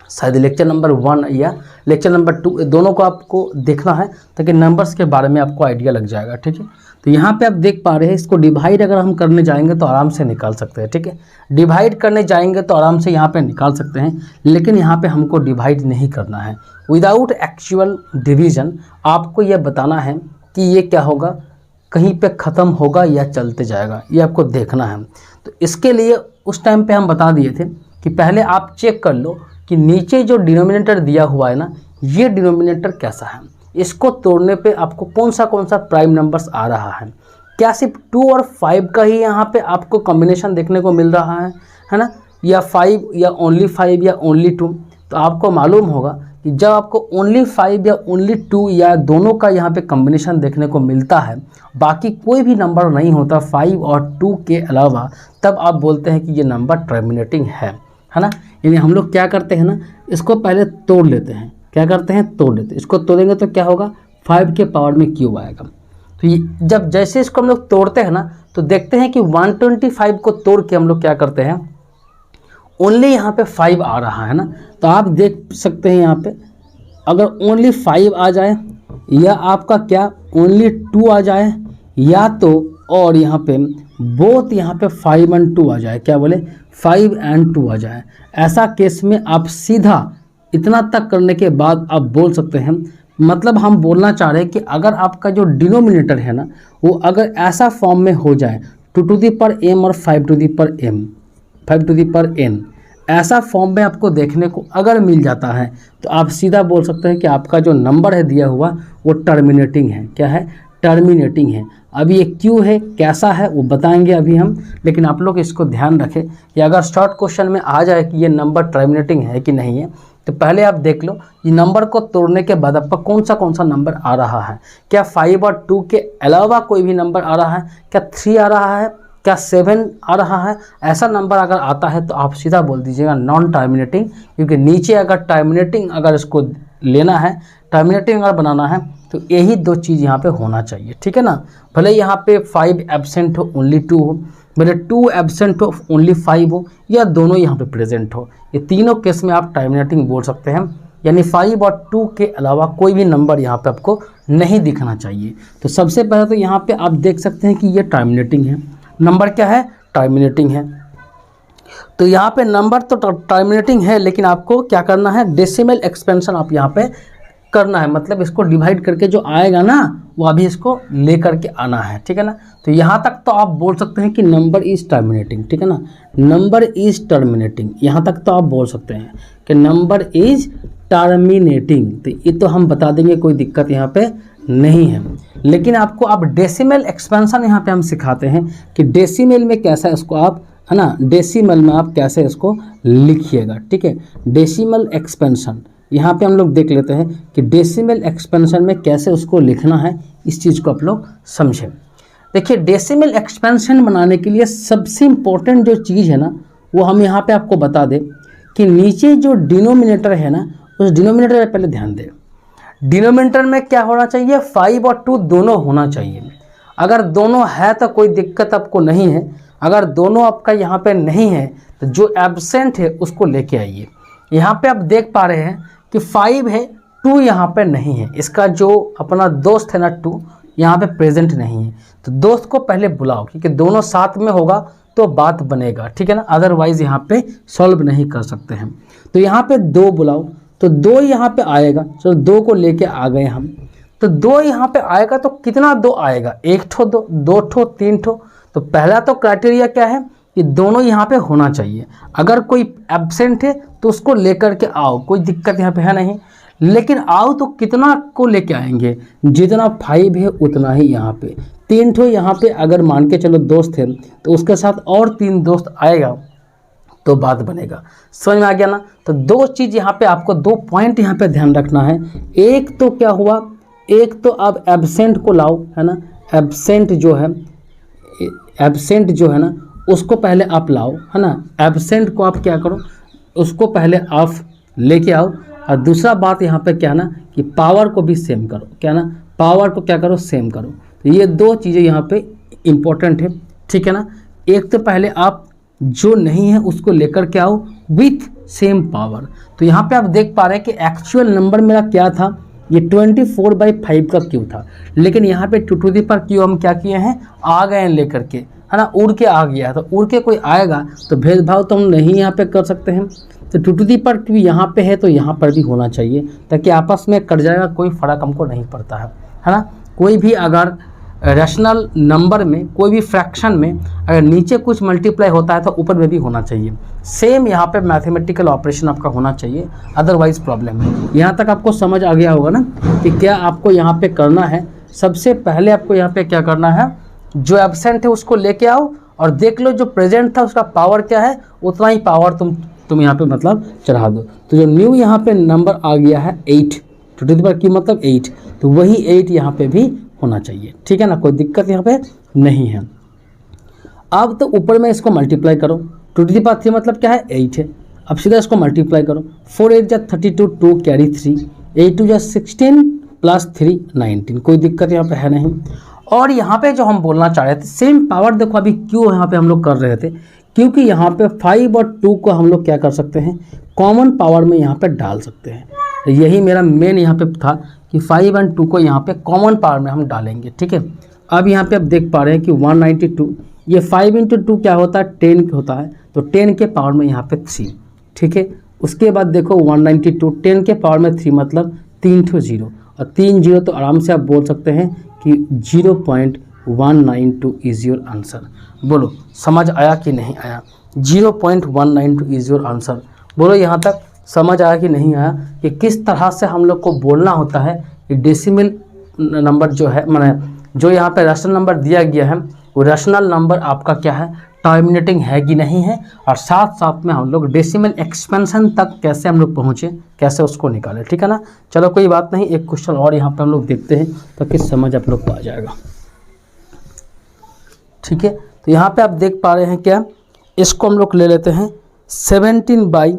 शायद लेक्चर नंबर 1 या लेक्चर नंबर 2, दोनों को आपको देखना है ताकि नंबर्स के बारे में आपको आइडिया लग जाएगा। ठीक है, तो यहाँ पे आप देख पा रहे हैं, इसको डिवाइड अगर हम करने जाएंगे तो आराम से निकाल सकते हैं। ठीक है, डिवाइड करने जाएंगे तो आराम से यहाँ पे निकाल सकते हैं, लेकिन यहाँ पे हमको डिवाइड नहीं करना है। विदाउट एक्चुअल डिवीज़न आपको यह बताना है कि ये क्या होगा, कहीं पे ख़त्म होगा या चलते जाएगा, ये आपको देखना है। तो इसके लिए उस टाइम पे हम बता दिए थे कि पहले आप चेक कर लो कि नीचे जो डिनोमिनेटर दिया हुआ है ना, ये डिनोमिनेटर कैसा है, इसको तोड़ने पे आपको कौन सा प्राइम नंबर्स आ रहा है। क्या सिर्फ 2 और 5 का ही यहाँ पे आपको कॉम्बिनेशन देखने को मिल रहा है ना, या 5 या ओनली 5 या ओनली 2? तो आपको मालूम होगा कि जब आपको ओनली 5 या ओनली 2 या दोनों का यहाँ पे कॉम्बिनेशन देखने को मिलता है, बाकी कोई भी नंबर नहीं होता 5 और 2 के अलावा, तब आप बोलते हैं कि ये नंबर टर्मिनेटिंग है ना। यानी हम लोग क्या करते हैं ना, इसको पहले तोड़ लेते हैं। क्या करते हैं? तोड़ लेते हैं। इसको तोड़ेंगे तो क्या होगा, 5 के पावर में क्यूब आएगा। तो ये जब जैसे इसको हम लोग तोड़ते हैं ना, तो देखते हैं कि 125 को तोड़ के हम लोग क्या करते हैं, ओनली यहाँ पे 5 आ रहा है ना। तो आप देख सकते हैं यहाँ पे अगर ओनली 5 आ जाए, या आपका क्या ओनली 2 आ जाए, या तो और यहाँ पे बोथ यहाँ पे 5 और 2 आ जाए, क्या बोले 5 और 2 आ जाए, ऐसा केस में आप सीधा इतना तक करने के बाद आप बोल सकते हैं, मतलब हम बोलना चाह रहे हैं कि अगर आपका जो डिनोमिनेटर है ना, वो अगर ऐसा फॉर्म में हो जाए 2 टू द पावर m और 5 to the power m, 5 to the power n, ऐसा फॉर्म में आपको देखने को अगर मिल जाता है, तो आप सीधा बोल सकते हैं कि आपका जो नंबर है दिया हुआ वो टर्मिनेटिंग है। क्या है? टर्मिनेटिंग है। अभी ये क्यों है, कैसा है, वो बताएंगे अभी हम, लेकिन आप लोग इसको ध्यान रखें कि अगर शॉर्ट क्वेश्चन में आ जाए कि ये नंबर टर्मिनेटिंग है कि नहीं है, तो पहले आप देख लो ये नंबर को तोड़ने के बाद आपका कौन सा नंबर आ रहा है। क्या 5 और 2 के अलावा कोई भी नंबर आ रहा है? क्या 3 आ रहा है? क्या 7 आ रहा है? ऐसा नंबर अगर आता है तो आप सीधा बोल दीजिएगा नॉन टर्मिनेटिंग, क्योंकि नीचे अगर टर्मिनेटिंग अगर इसको लेना है, टर्मिनेटिंग अगर बनाना है, तो यही 2 चीज़ यहाँ पे होना चाहिए। ठीक है ना, भले यहाँ पे 5 एब्सेंट हो, ओनली 2 हो, भले 2 एब्सेंट हो, ओनली 5 हो, या दोनों यहाँ पे प्रेजेंट हो, ये तीनों केस में आप टर्मिनेटिंग बोल सकते हैं। यानी 5 और 2 के अलावा कोई भी नंबर यहाँ पे आपको नहीं दिखना चाहिए। तो सबसे पहले तो यहाँ पे आप देख सकते हैं कि ये टर्मिनेटिंग है, नंबर क्या है, टर्मिनेटिंग है। तो यहाँ पे नंबर तो टर्मिनेटिंग है, लेकिन आपको क्या करना है, डेसिमल एक्सपेंशन आप यहाँ पे करना है, मतलब इसको डिवाइड करके जो आएगा ना, वो अभी इसको ले करके आना है। ठीक है ना, तो यहाँ तक तो आप बोल सकते हैं कि नंबर इज़ टर्मिनेटिंग। ठीक है ना, नंबर इज़ टर्मिनेटिंग, यहाँ तक तो आप बोल सकते हैं कि नंबर इज़ टर्मिनेटिंग। तो ये तो हम बता देंगे, कोई दिक्कत यहाँ पे नहीं है। लेकिन आपको अब डेसिमल एक्सपेंशन यहाँ पे हम सिखाते हैं कि डेसिमल में कैसा इसको आप, है ना, डेसिमल में आप कैसे इसको लिखिएगा। ठीक है, डेसिमल एक्सपेंशन यहाँ पे हम लोग देख लेते हैं कि डेसिमल एक्सपेंशन में कैसे उसको लिखना है, इस चीज़ को आप लोग समझें। देखिए, डेसिमल एक्सपेंशन बनाने के लिए सबसे इम्पोर्टेंट जो चीज़ है ना, वो हम यहाँ पे आपको बता दें कि नीचे जो डिनोमिनेटर है ना, उस डिनोमिनेटर पर पहले ध्यान दें। डिनोमिनेटर में क्या होना चाहिए, 5 और 2 दोनों होना चाहिए। अगर दोनों है तो कोई दिक्कत आपको नहीं है, अगर दोनों आपका यहाँ पे नहीं है तो जो एब्सेंट है उसको लेके आइए। यहाँ पे आप देख पा रहे हैं कि 5 है, 2 यहाँ पे नहीं है, इसका जो अपना दोस्त है ना 2 यहाँ पे प्रेजेंट नहीं है। तो दोस्त को पहले बुलाओ, क्योंकि दोनों साथ में होगा तो बात बनेगा। ठीक है ना, अदरवाइज यहाँ पे सॉल्व नहीं कर सकते हैं। तो यहाँ पे 2 बुलाओ, तो 2 यहाँ पे आएगा। चलो 2 को लेके आ गए हम, तो 2 यहाँ पे आएगा तो कितना 2 आएगा, 1 ठो 2 ठो 3 ठो। तो पहला तो क्राइटेरिया क्या है कि दोनों यहाँ पे होना चाहिए। अगर कोई एब्सेंट है तो उसको लेकर के आओ, कोई दिक्कत यहाँ पे है नहीं। लेकिन आओ तो कितना को लेके आएंगे, जितना 5 है उतना ही यहाँ पे 3 ठो यहाँ पे अगर मान के चलो दोस्त है तो उसके साथ और 3 दोस्त आएगा तो बात बनेगा। समझ में आ गया ना। तो 2 चीज़ यहाँ पे आपको 2 पॉइंट यहाँ पे ध्यान रखना है। एक तो क्या हुआ, एक तो आप एब्सेंट को लाओ, है ना, एब्सेंट जो है ना उसको पहले आप लाओ, है ना, एब्सेंट को आप क्या करो, उसको पहले आप लेके आओ। और दूसरा बात यहाँ पे क्या ना कि पावर को भी सेम करो, क्या ना, पावर को क्या करो, सेम करो। तो ये 2 चीज़ें यहाँ पे इम्पोर्टेंट है, ठीक है ना। एक तो पहले आप जो नहीं है उसको लेकर के आओ विथ सेम पावर। तो यहाँ पे आप देख पा रहे हैं कि एक्चुअल नंबर मेरा क्या था, ये 24/5 का क्यू था, लेकिन यहाँ पे 2 टू द पावर क्यू हम क्या किए हैं, आ गए हैं लेकर के, है ना, उड़ के आ गया। तो उड़ के कोई आएगा तो भेदभाव तो हम नहीं यहाँ पे कर सकते हैं। तो 2 टू द पावर क्यू यहाँ पे है तो यहाँ पर भी होना चाहिए, ताकि आपस में कट जाएगा, कोई फ़र्क हमको नहीं पड़ता है ना। कोई भी अगर रैशनल नंबर में, कोई भी फ्रैक्शन में अगर नीचे कुछ मल्टीप्लाई होता है तो ऊपर में भी होना चाहिए। सेम यहाँ पे मैथमेटिकल ऑपरेशन आपका होना चाहिए, अदरवाइज प्रॉब्लम है। यहाँ तक आपको समझ आ गया होगा ना कि क्या आपको यहाँ पे करना है। सबसे पहले आपको यहाँ पे क्या करना है, जो एब्सेंट है उसको लेके आओ और देख लो जो प्रेजेंट था उसका पावर क्या है, उतना ही पावर तुम यहाँ पे मतलब चढ़ा दो। तो जो न्यू यहाँ पे नंबर आ गया है 8, 2 टू द पावर क्यू मतलब 8, तो वही 8 यहाँ पे भी होना चाहिए, ठीक है ना, कोई दिक्कत यहाँ पे नहीं है। अब तो ऊपर में इसको मल्टीप्लाई करो, 2 टू द पावर 3 मतलब क्या है, 8 है। अब सीधा इसको मल्टीप्लाई करो, 4 8 जा 32, 2 कैरी 3, 8 2 जा 16 प्लस 3 19, कोई दिक्कत यहाँ पे है नहीं। और यहाँ पे जो हम बोलना चाह रहे थे, सेम पावर देखो अभी क्यों यहाँ पे हम लोग कर रहे थे, क्योंकि यहाँ पे 5 और 2 को हम लोग क्या कर सकते हैं, कॉमन पावर में यहाँ पे डाल सकते हैं। तो यही मेरा मेन यहाँ पे था कि 5 और 2 को यहाँ पे कॉमन पावर में हम डालेंगे, ठीक है। अब यहाँ पे आप देख पा रहे हैं कि 192, ये 5 × 2 क्या होता है, 10 होता है, तो 10 के पावर में यहाँ पे 3, ठीक है। उसके बाद देखो 192, 10 के पावर में 3 मतलब 3 ठो 0, और 3 0 तो आराम से आप बोल सकते हैं कि 0.192 इज़ योर आंसर। बोलो समझ आया कि नहीं आया, 0.192 इज़ योर आंसर। बोलो यहाँ तक समझ आया कि नहीं आया, कि किस तरह से हम लोग को बोलना होता है कि डेसिमल नंबर जो है, माने जो यहाँ पे रैशनल नंबर दिया गया है वो रैशनल नंबर आपका क्या है, टर्मिनेटिंग है कि नहीं है, और साथ साथ में हम लोग डेसिमल एक्सपेंशन तक कैसे हम लोग पहुँचे, कैसे उसको निकालें, ठीक है ना। चलो कोई बात नहीं, एक क्वेश्चन और यहाँ पे हम लोग देखते हैं ताकि समझ आप लोग को आ जाएगा, ठीक है। तो यहाँ पे आप देख पा रहे हैं क्या, इसको हम लोग ले लेते हैं 17/320,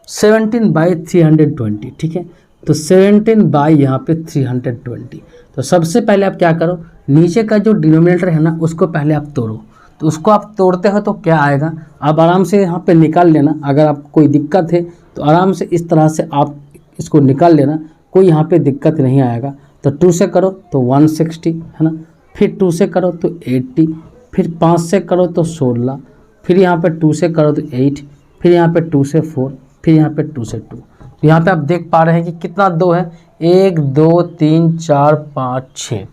17/320, ठीक है। तो 17 यहाँ पे 320। तो सबसे पहले आप क्या करो, नीचे का जो डिनोमिनेटर है ना उसको पहले आप तोड़ो। तो उसको आप तोड़ते हो तो क्या आएगा, आप आराम से यहाँ पे निकाल लेना। अगर आपको कोई दिक्कत है तो आराम से इस तरह से आप इसको निकाल लेना, कोई यहाँ पे दिक्कत नहीं आएगा। तो 2 से करो तो 160, है ना, फिर 2 से करो तो 80, फिर 5 से करो तो 16, फिर यहाँ पे 2 से करो तो 8, फिर यहाँ पे 2 से 4, फिर यहाँ पे 2 से 2। तो यहाँ पे आप देख पा रहे हैं कि कितना 2 है, 1 2 3 4 5 6,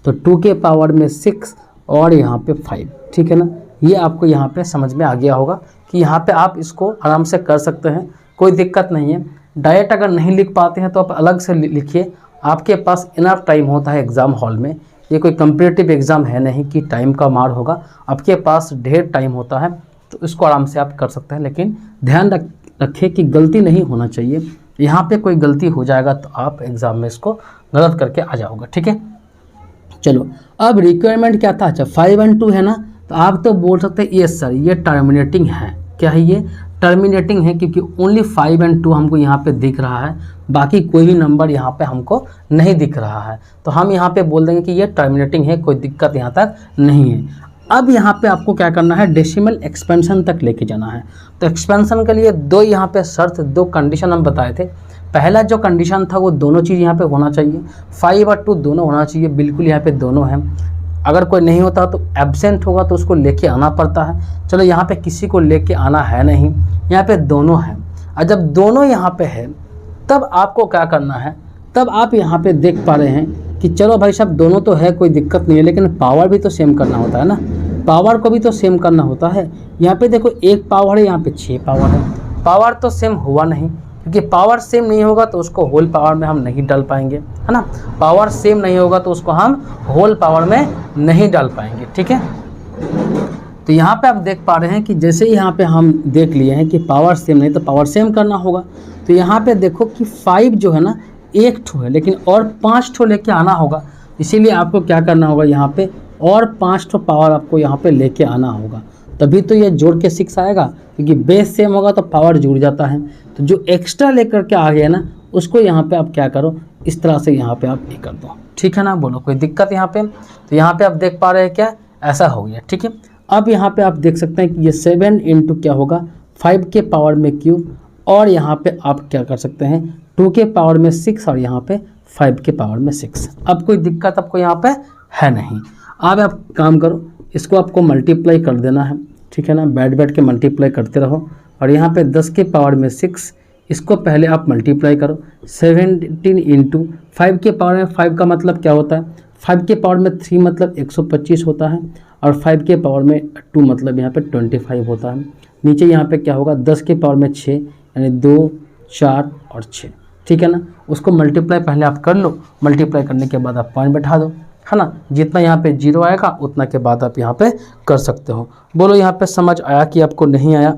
तो 2 के पावर में 6 और यहाँ पे 5, ठीक है ना। ये आपको यहाँ पे समझ में आ गया होगा कि यहाँ पे आप इसको आराम से कर सकते हैं, कोई दिक्कत नहीं है। डायरेक्ट अगर नहीं लिख पाते हैं तो आप अलग से लिखिए, आपके पास इनफ टाइम होता है एग्ज़ाम हॉल में। ये कोई कम्पिटिटिव एग्ज़ाम है नहीं कि टाइम का मार होगा, आपके पास ढेर टाइम होता है, तो इसको आराम से आप कर सकते हैं। लेकिन ध्यान रखिए कि गलती नहीं होना चाहिए, यहाँ पे कोई गलती हो जाएगा तो आप एग्ज़ाम में इसको गलत करके आ जाओगे, ठीक है। चलो अब रिक्वायरमेंट क्या था, अच्छा 5 और 2 है ना, तो आप तो बोल सकते हैं यस सर ये टर्मिनेटिंग है। क्या है ये, टर्मिनेटिंग है, क्योंकि ओनली 5 और 2 हमको यहाँ पे दिख रहा है, बाकी कोई भी नंबर यहाँ पे हमको नहीं दिख रहा है। तो हम यहाँ पे बोल देंगे कि ये टर्मिनेटिंग है, कोई दिक्कत यहाँ तक नहीं है। अब यहाँ पे आपको क्या करना है, डेसिमल एक्सपेंशन तक लेके जाना है। तो एक्सपेंशन के लिए 2 यहाँ पे शर्त, 2 कंडीशन हम बताए थे। पहला जो कंडीशन था वो दोनों चीज़ यहाँ पे होना चाहिए, 5 और 2 दोनों होना चाहिए, बिल्कुल यहाँ पे दोनों हैं। अगर कोई नहीं होता तो एब्सेंट होगा तो उसको लेके आना पड़ता है। चलो यहाँ पे किसी को लेके आना है नहीं, यहाँ पे दोनों हैं। और जब दोनों यहाँ पे है तब आपको क्या करना है, तब आप यहाँ पे देख पा रहे हैं कि चलो भाई साहब दोनों तो है, कोई दिक्कत नहीं है, लेकिन पावर भी तो सेम करना होता है ना, पावर को भी तो सेम करना होता है। यहाँ पे देखो 1 पावर है, यहाँ पे 6 पावर है, पावर तो सेम हुआ नहीं, क्योंकि पावर सेम नहीं होगा तो उसको होल पावर में हम नहीं डाल पाएंगे, है ना। पावर सेम नहीं होगा तो उसको हम होल पावर में नहीं डाल पाएंगे, ठीक है। तो यहाँ पे आप देख पा रहे हैं कि जैसे यहाँ पे हम देख लिए हैं कि पावर सेम नहीं तो पावर सेम करना होगा। तो यहाँ पे देखो कि 5 जो है ना एक ठो है, लेकिन और 5 ठो लेके आना होगा, इसीलिए आपको क्या करना होगा, यहाँ पे और 5 ठो पावर आपको यहाँ पे लेके आना होगा, तभी तो ये जोड़ के 6 आएगा, क्योंकि बेस सेम होगा तो पावर जुड़ जाता है। तो जो एक्स्ट्रा लेकर के आ गया ना उसको यहाँ पे आप क्या करो, इस तरह से यहाँ पे आप ये कर दो, ठीक है ना। बोलो कोई दिक्कत यहाँ पे? तो यहाँ पे आप देख पा रहे हैं क्या, ऐसा हो गया, ठीक है। अब यहाँ पे आप देख सकते हैं कि ये 7 इंटू क्या होगा 5 के पावर में क्यूब, और यहाँ पे आप क्या कर सकते हैं 2 के पावर में 6 और यहाँ पे 5 के पावर में 6। अब कोई दिक्कत आपको यहाँ पे है नहीं। अब आप काम करो, इसको आपको मल्टीप्लाई कर देना है, ठीक है ना। बैठ के मल्टीप्लाई करते रहो, और यहाँ पे 10 के पावर में 6, इसको पहले आप मल्टीप्लाई करो। 17 इंटू 5 के पावर में 5 का मतलब क्या होता है, 5 के पावर में 3 मतलब 125 होता है, और 5 के पावर में 2 मतलब यहाँ पे 25 होता है। नीचे यहाँ पे क्या होगा 10 के पावर में 6 यानी 2, 4 और 6, ठीक है ना। उसको मल्टीप्लाई पहले आप कर लो, मल्टीप्लाई करने के बाद आप पॉइंट बैठा दो, है ना। जितना यहाँ पे 0 आएगा उतना के बाद आप यहाँ पे कर सकते हो। बोलो यहाँ पे समझ आया कि आपको नहीं आया?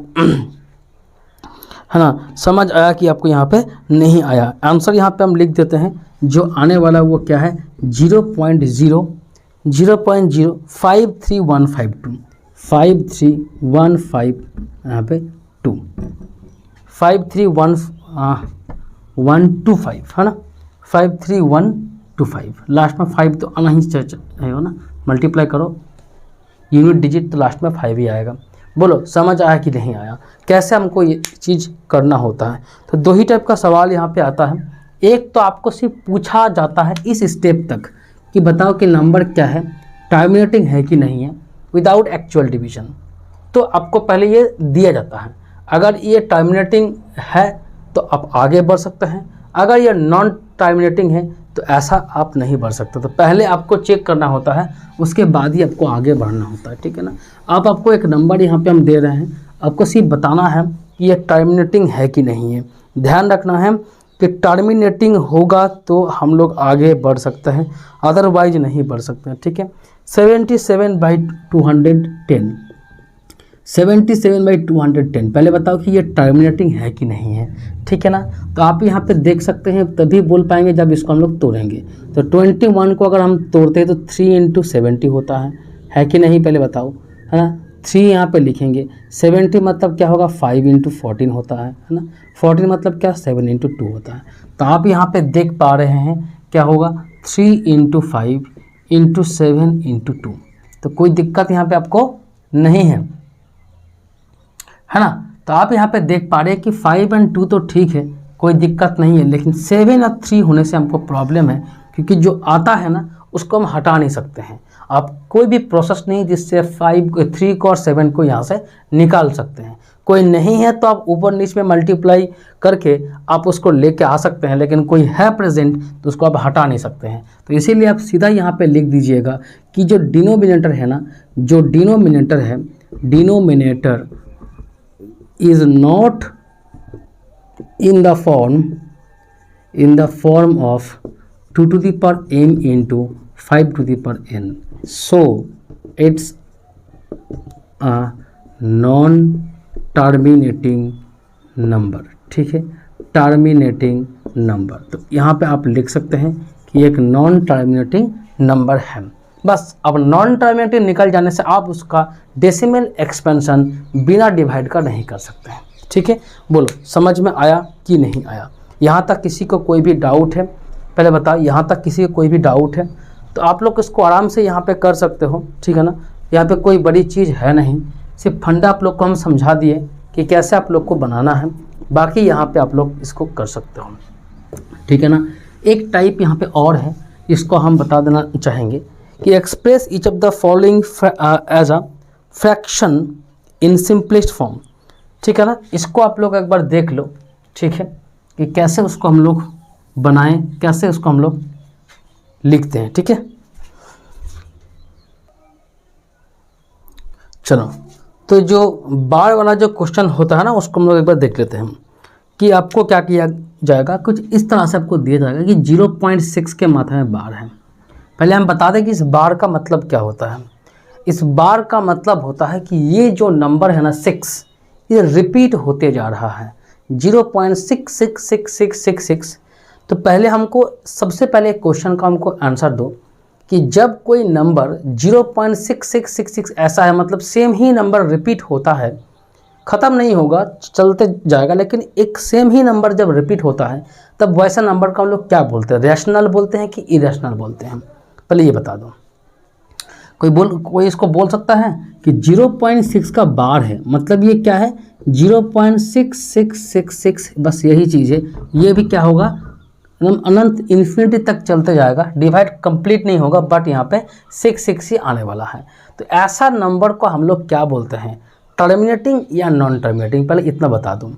है ना, समझ आया कि आपको यहाँ पे नहीं आया? आंसर यहाँ पे हम लिख देते हैं, जो आने वाला वो क्या है 0.0531552 53152 यहाँ पे 2 53125 है ना, 53125 लास्ट में 5 तो आना ही चाहिए ना, मल्टीप्लाई करो यूनिट डिजिट तो लास्ट में 5 ही आएगा। बोलो समझ आया कि नहीं आया, कैसे हमको ये चीज़ करना होता है? तो 2 ही टाइप का सवाल यहाँ पे आता है। एक तो आपको सिर्फ पूछा जाता है इस स्टेप तक कि बताओ कि नंबर क्या है, टर्मिनेटिंग है कि नहीं है, विदाउट एक्चुअल डिवीजन। तो आपको पहले ये दिया जाता है, अगर ये टर्मिनेटिंग है तो आप आगे बढ़ सकते हैं, अगर ये नॉन टर्मिनेटिंग है तो ऐसा आप नहीं बढ़ सकते। तो पहले आपको चेक करना होता है, उसके बाद ही आपको आगे बढ़ना होता है, ठीक है ना। आप आपको एक नंबर यहाँ पे हम दे रहे हैं, आपको सिर्फ बताना है कि ये टर्मिनेटिंग है कि नहीं है। ध्यान रखना है कि टर्मिनेटिंग होगा तो हम लोग आगे बढ़ सकते हैं, अदरवाइज नहीं बढ़ सकते हैं, ठीक है। 77/210 77/210 पहले बताओ कि ये टर्मिनेटिंग है कि नहीं है, ठीक है ना। तो आप यहाँ पे देख सकते हैं, तभी बोल पाएंगे जब इसको हम लोग तोड़ेंगे। तो 21 को अगर हम तोड़ते हैं तो 3 इंटू 70 होता है कि नहीं, पहले बताओ, है ना। 3 यहाँ पे लिखेंगे, 70 मतलब क्या होगा 5 इंटू 14 होता है ना। 14 मतलब क्या 7 इंटू 2 होता है। तो आप यहाँ पे देख पा रहे हैं क्या होगा 3 इंटू 5 इंटू 7 इंटू 2। तो कोई दिक्कत यहाँ पे आपको नहीं है ना। तो आप यहाँ पे देख पा रहे हैं कि 5 और 2 तो ठीक है, कोई दिक्कत नहीं है, लेकिन 7 और 3 होने से हमको प्रॉब्लम है, क्योंकि जो आता है ना उसको हम हटा नहीं सकते हैं। आप कोई भी प्रोसेस नहीं जिससे 3 को और 7 को यहाँ से निकाल सकते हैं। कोई नहीं है तो आप ऊपर नीचे में मल्टीप्लाई करके आप उसको लेके आ सकते हैं, लेकिन कोई है प्रेजेंट तो उसको आप हटा नहीं सकते हैं। तो इसीलिए आप सीधा यहाँ पे लिख दीजिएगा कि जो डिनोमिनेटर है ना, जो डिनोमिनेटर है, denominator is not in the form of 2 to the power m into 5 to the power n, so it's a non terminating number, ठीक है, टर्मिनेटिंग नंबर। तो यहाँ पे आप लिख सकते हैं कि एक नॉन टर्मिनेटिंग नंबर है। बस अब नॉन टर्मिनेटिंग निकल जाने से आप उसका डेसिमल एक्सपेंशन बिना डिवाइड का नहीं कर सकते हैं, ठीक है। बोलो समझ में आया कि नहीं आया? यहाँ तक किसी को कोई भी डाउट है? पहले बताओ, यहाँ तक किसी को कोई भी डाउट है तो आप लोग इसको आराम से यहाँ पे कर सकते हो, ठीक है ना। यहाँ पे कोई बड़ी चीज़ है नहीं, सिर्फ फंडा आप लोग को हम समझा दिए कि कैसे आप लोग को बनाना है, बाकी यहाँ पे आप लोग इसको कर सकते हो, ठीक है ना। एक टाइप यहाँ पे और है, इसको हम बता देना चाहेंगे कि express each of the following as a fraction in simplest form, ठीक है ना। इसको आप लोग एक बार देख लो, ठीक है, कि कैसे उसको हम लोग बनाएं, कैसे उसको हम लोग लिखते हैं, ठीक है। चलो तो जो बार वाला जो क्वेश्चन होता है ना, उसको हम लोग एक बार देख लेते हैं कि आपको क्या किया जाएगा। कुछ इस तरह से आपको दिया जाएगा कि 0.6 के मात्रा में बार है। पहले हम बता दें कि इस बार का मतलब क्या होता है। इस बार का मतलब होता है कि ये जो नंबर है ना 6, ये रिपीट होते जा रहा है 0.66666। तो पहले हमको सबसे पहले क्वेश्चन का हमको आंसर दो कि जब कोई नंबर 0.6666 ऐसा है, मतलब सेम ही नंबर रिपीट होता है, ख़त्म नहीं होगा, चलते जाएगा, लेकिन एक सेम ही नंबर जब रिपीट होता है तब वैसा नंबर का हम लोग क्या बोलते हैं, रैशनल बोलते हैं कि इरेशनल बोलते हैं। पहले ये बता दो। कोई इसको बोल सकता है कि 0.6 का बार है, मतलब ये क्या है 0.6666, बस यही चीज़ है। ये भी क्या होगा, अनंत इन्फिनिटी तक चलते जाएगा, डिवाइड कंप्लीट नहीं होगा, बट यहाँ पे 6 ही आने वाला है। तो ऐसा नंबर को हम लोग क्या बोलते हैं, टर्मिनेटिंग या नॉन टर्मिनेटिंग। पहले इतना बता दूं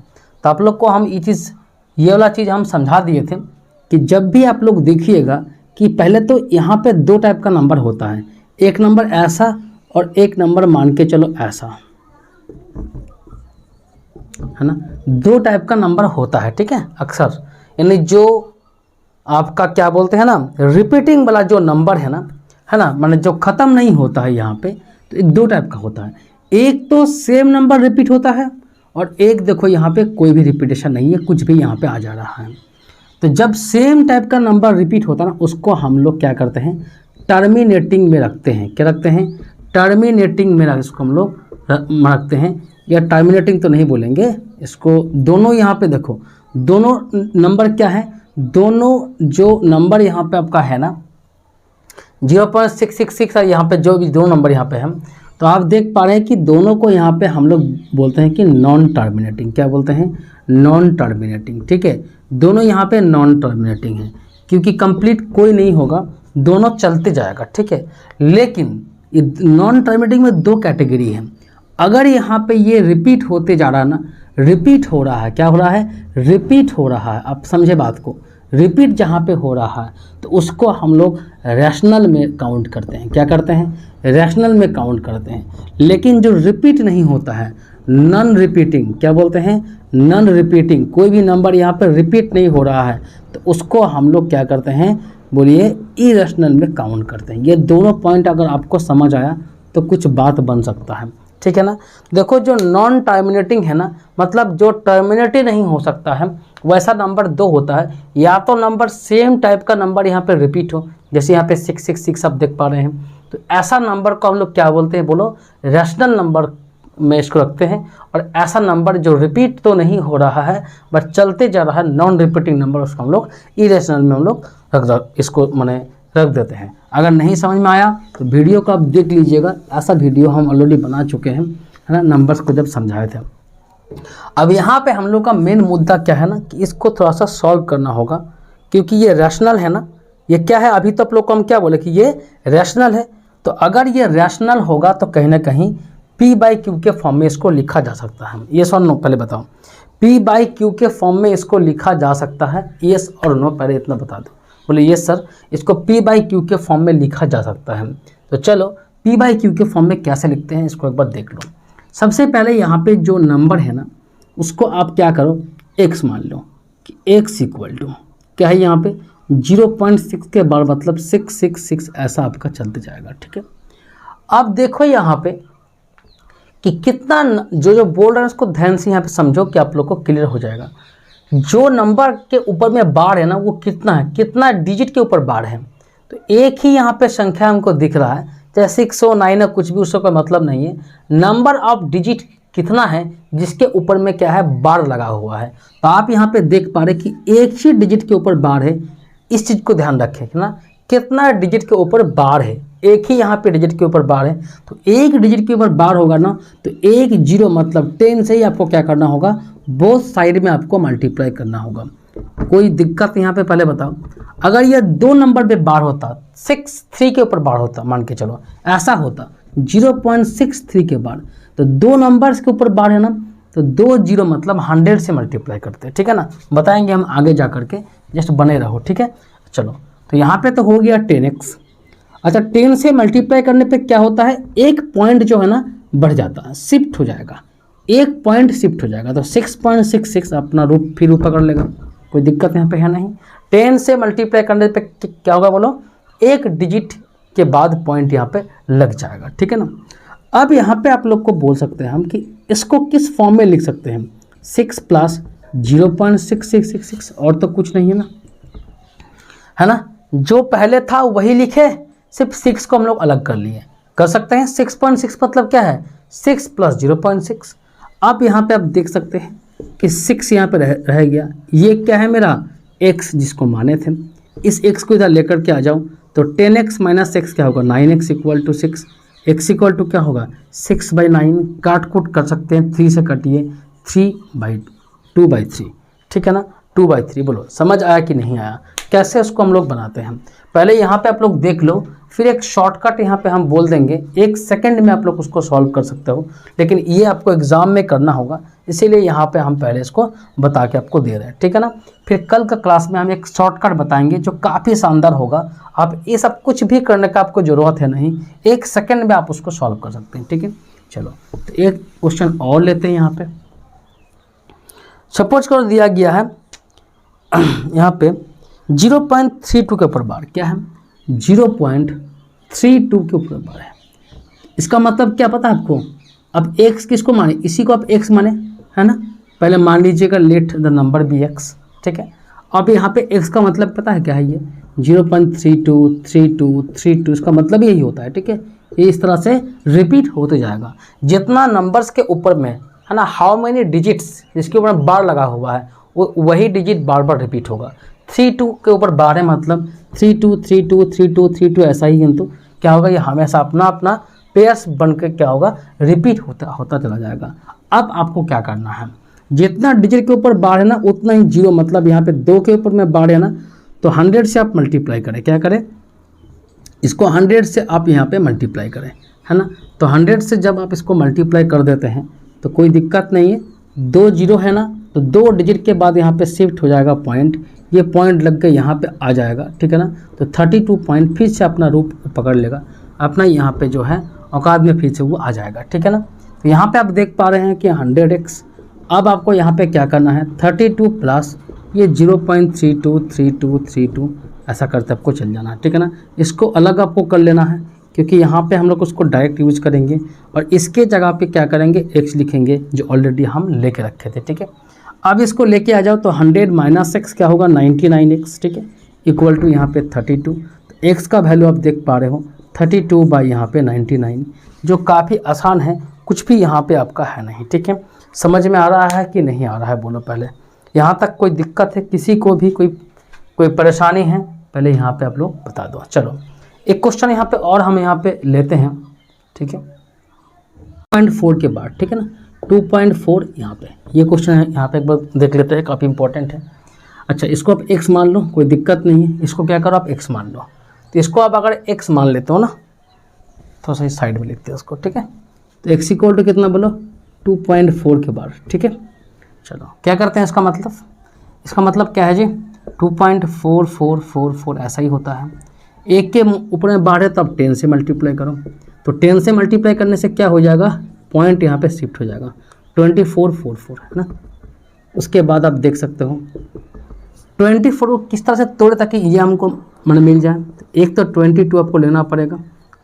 तो आप लोग को हम ये वाला चीज़ हम समझा दिए थे कि जब भी आप लोग देखिएगा कि पहले तो यहाँ पे 2 टाइप का नंबर होता है, एक नंबर ऐसा और एक नंबर मान के चलो ऐसा, है ना। 2 टाइप का नंबर होता है, ठीक है। अक्सर यानी जो आपका क्या बोलते हैं ना, रिपीटिंग वाला जो नंबर है ना, माने जो ख़त्म नहीं होता है यहाँ पे, तो 2 टाइप का होता है। एक तो सेम नंबर रिपीट होता है और एक देखो यहाँ पे कोई भी रिपीटेशन नहीं है, कुछ भी यहाँ पे आ जा रहा है। तो जब सेम टाइप का नंबर रिपीट होता है ना, उसको हम लोग क्या करते हैं, टर्मिनेटिंग में रखते हैं। क्या रखते हैं, टर्मिनेटिंग में इसको हम लोग रखते हैं, या टर्मिनेटिंग तो नहीं बोलेंगे इसको। दोनों यहाँ पे देखो, दोनों नंबर क्या है, दोनों जो नंबर यहाँ पे आपका है ना 0.666 और यहाँ पे जो भी 2 नंबर यहाँ पे हैं, तो आप देख पा रहे हैं कि दोनों को यहाँ पे हम लोग बोलते हैं कि नॉन टर्मिनेटिंग। क्या बोलते हैं, नॉन टर्मिनेटिंग, ठीक है। दोनों यहाँ पे नॉन टर्मिनेटिंग है क्योंकि कंप्लीट कोई नहीं होगा, दोनों चलते जाएगा, ठीक है। लेकिन नॉन टर्मिनेटिंग में 2 कैटेगरी है। अगर यहाँ पे ये रिपीट होते जा रहा है ना, रिपीट हो रहा है, क्या हो रहा है, रिपीट हो रहा है, आप समझे बात को, रिपीट जहाँ पे हो रहा है तो उसको हम लोग रैशनल में काउंट करते हैं। क्या करते हैं, रैशनल में काउंट करते हैं। लेकिन जो रिपीट नहीं होता है, नॉन रिपीटिंग, क्या बोलते हैं, नॉन रिपीटिंग, कोई भी नंबर यहाँ पर रिपीट नहीं हो रहा है तो उसको हम लोग क्या करते हैं, बोलिए इरेशनल में काउंट करते हैं। ये दोनों पॉइंट अगर आपको समझ आया तो कुछ बात बन सकता है, ठीक है ना। देखो जो नॉन टर्मिनेटिंग है ना, मतलब जो टर्मिनेट नहीं हो सकता है, वैसा नंबर 2 होता है। या तो नंबर सेम टाइप का नंबर यहाँ पे रिपीट हो, जैसे यहाँ पे 666 आप देख पा रहे हैं, तो ऐसा नंबर को हम लोग क्या बोलते हैं, बोलो रैशनल नंबर में इसको रखते हैं। और ऐसा नंबर जो रिपीट तो नहीं हो रहा है बट चलते जा रहा है, नॉन रिपीटिंग नंबर, उसको हम लोग इरेशनल में हम लोग इसको माने रख देते हैं। अगर नहीं समझ में आया तो वीडियो को आप देख लीजिएगा, ऐसा वीडियो हम ऑलरेडी बना चुके हैं, है ना, नंबर्स को जब समझाए थे। अब यहाँ पे हम लोग का मेन मुद्दा क्या है ना, कि इसको थोड़ा सा सॉल्व करना होगा, क्योंकि ये रैशनल है ना, ये क्या है, अभी तो आप लोग को हम क्या बोले कि ये रैशनल है। तो अगर ये रैशनल होगा तो कहीं ना कहीं P/Q के फॉर्म में इसको लिखा जा सकता है। ये और नो, पहले बताओ, P/Q के फॉर्म में इसको लिखा जा सकता है, येस और नो, पहले इतना बता दो। बोले येस सर, इसको P/Q के फॉर्म में लिखा जा सकता है। तो चलो P/Q के फॉर्म में कैसे लिखते हैं इसको एक बार देख लो। सबसे पहले यहाँ पे जो नंबर है ना, उसको आप क्या करो, x मान लो कि x इक्वल टू क्या है, यहाँ पे 0.6 के बार मतलब 666 ऐसा आपका चलते जाएगा, ठीक है। अब देखो यहाँ पे कि कितना, जो बोल रहे हैं उसको ध्यान से यहाँ पे समझो कि आप लोग को क्लियर हो जाएगा। जो नंबर के ऊपर में बार है ना, वो कितना है, कितना डिजिट के ऊपर बार है। तो एक ही यहाँ पे संख्या हमको दिख रहा है, चाहे 6 हो 9 हो, कुछ भी, उसका कोई मतलब नहीं है। नंबर ऑफ डिजिट कितना है जिसके ऊपर में क्या है, बार लगा हुआ है। तो आप यहाँ पे देख पा रहे कि एक ही डिजिट के ऊपर बार है। इस चीज़ को ध्यान रखें ना, कितना डिजिट के ऊपर बार है, एक ही यहाँ पे डिजिट के ऊपर बार है। तो एक डिजिट के ऊपर बार होगा ना, तो 1 0 मतलब 10 से ही आपको क्या करना होगा, बोथ साइड में आपको मल्टीप्लाई करना होगा। कोई दिक्कत यहाँ पे पहले बताओ, अगर ये 2 नंबर पे बार होता, 63 के ऊपर बार होता, मान के चलो ऐसा होता 0.63 के बार, तो 2 नंबर्स के ऊपर बार है ना, तो 2 0 मतलब 100 से मल्टीप्लाई करते हैं, ठीक है ना। बताएंगे हम आगे जा करके, जस्ट बने रहो, ठीक है। चलो तो यहाँ पे तो हो गया 10x। अच्छा 10 से मल्टीप्लाई करने पे क्या होता है, एक पॉइंट जो है ना बढ़ जाता है, शिफ्ट हो जाएगा, एक पॉइंट शिफ्ट हो जाएगा। तो 6.66 अपना रूप फिर रूप पकड़ लेगा, कोई दिक्कत यहाँ पे है नहीं। 10 से मल्टीप्लाई करने पे क्या होगा बोलो, एक डिजिट के बाद पॉइंट यहाँ पे लग जाएगा, ठीक है ना। अब यहाँ पे आप लोग को बोल सकते हैं हम कि इसको किस फॉर्म में लिख सकते हैं, 6 + 0.6666 और तो कुछ नहीं है ना, है ना। जो पहले था वही लिखे, सिर्फ 6 को हम लोग अलग कर लिए, कर सकते हैं। 6.6 मतलब क्या है, 6 + 0.6। अब यहाँ पे आप देख सकते हैं कि 6 यहाँ पे रह गया, ये क्या है मेरा x जिसको माने थे, इस x को इधर लेकर के आ जाओ तो 10x - x क्या होगा, 9x = 6, x = क्या होगा 6/9, काट कूट कर सकते हैं, 3 से कटिए 2/3, ठीक है ना, 2/3। बोलो समझ आया कि नहीं आया, कैसे उसको हम लोग बनाते हैं। पहले यहाँ पे आप लोग देख लो, फिर एक शॉर्टकट यहाँ पे हम बोल देंगे, 1 सेकंड में आप लोग उसको सॉल्व कर सकते हो, लेकिन ये आपको एग्जाम में करना होगा, इसीलिए यहाँ पे हम पहले इसको बता के आपको दे रहे हैं, ठीक है ना। फिर कल का क्लास में हम एक शॉर्टकट बताएंगे जो काफ़ी शानदार होगा। आप ये सब कुछ भी करने का आपको ज़रूरत है नहीं, 1 सेकंड में आप उसको सॉल्व कर सकते हैं, ठीक है। चलो तो एक क्वेश्चन और लेते हैं यहाँ पे। सपोज कर दिया गया है यहाँ पे 0.32 के ऊपर बार, क्या है 0.32 के ऊपर बार है। इसका मतलब क्या पता है आपको, अब x किसको माने, इसी को आप x माने, है ना। पहले मान लीजिएगा let the number be x, ठीक है। अब यहाँ पे x का मतलब पता है क्या है, ये 0.323232, इसका मतलब यही होता है, ठीक है। ये इस तरह से रिपीट होते जाएगा, जितना नंबर्स के ऊपर में है ना, हाउ मेनी डिजिट्स जिसके ऊपर बार लगा हुआ है वो वही डिजिट बार बार रिपीट होगा। 32 के ऊपर बार है मतलब 32323232 ऐसा ही, किंतु क्या होगा ये हमेशा अपना अपना पेयर्स बन के क्या होगा रिपीट होता चला जाएगा। अब आपको क्या करना है, जितना डिजिट के ऊपर बार है ना उतना ही जीरो, मतलब यहाँ पे 2 के ऊपर में बार है ना, तो 100 से आप मल्टीप्लाई करें, क्या करें इसको 100 से आप यहाँ पे मल्टीप्लाई करें, है ना। तो 100 से जब आप इसको मल्टीप्लाई कर देते हैं तो कोई दिक्कत नहीं है, 2 जीरो है ना, तो 2 डिजिट के बाद यहाँ पे शिफ्ट हो जाएगा पॉइंट, ये पॉइंट लग के यहाँ पे आ जाएगा, ठीक है ना। तो 32 पॉइंट फिर से अपना रूप पकड़ लेगा, अपना यहाँ पे जो है औकात में फिर से वो आ जाएगा, ठीक है ना। तो यहाँ पे आप देख पा रहे हैं कि 100x। अब आपको यहाँ पे क्या करना है, 32 प्लस ये 0.323232 ऐसा करते आपको चल जाना है, ठीक है ना। इसको अलग आपको कर लेना है, क्योंकि यहाँ पे हम लोग उसको डायरेक्ट यूज करेंगे, और इसके जगह पे क्या करेंगे x लिखेंगे जो ऑलरेडी हम लेके रखे थे, ठीक है। अब इसको लेके आ जाओ तो 100 - x क्या होगा 99x, ठीक है, इक्वल टू यहाँ पे 32। तो x का वैल्यू आप देख पा रहे हो 32 बाई यहाँ पे 99, जो काफ़ी आसान है, कुछ भी यहाँ पे आपका है नहीं, ठीक है। समझ में आ रहा है कि नहीं आ रहा है बोलो, पहले यहाँ तक कोई दिक्कत है, किसी को भी कोई परेशानी है पहले यहाँ पे आप लोग बता दो। चलो एक क्वेश्चन यहाँ पे और हम यहाँ पे लेते हैं, ठीक है, 2.4 के बाद, ठीक है ना, 2.4 यहाँ पे ये क्वेश्चन है, यहाँ पे एक बार देख लेते हैं, काफ़ी इंपॉर्टेंट है। अच्छा इसको आप x मान लो, कोई दिक्कत नहीं है, इसको क्या करो आप x मान लो। तो इसको आप अगर x मान लेते हो ना, थोड़ा सा साइड में लिखते हैं उसको, ठीक है। तो x इक्वल टू कितना बोलो 2.4 के बाद, ठीक है। चलो क्या करते हैं, इसका मतलब क्या है जी 2.4444 ऐसा ही होता है। एक के ऊपर में बाढ़ है तो आप 10 से मल्टीप्लाई करो, तो 10 से मल्टीप्लाई करने से क्या हो जाएगा, पॉइंट यहाँ पे शिफ्ट हो जाएगा 2444, है ना। उसके बाद आप देख सकते हो 24 को किस तरह से तोड़े ताकि ये हमको मतलब मिल जाए। तो एक तो 22 आपको लेना पड़ेगा,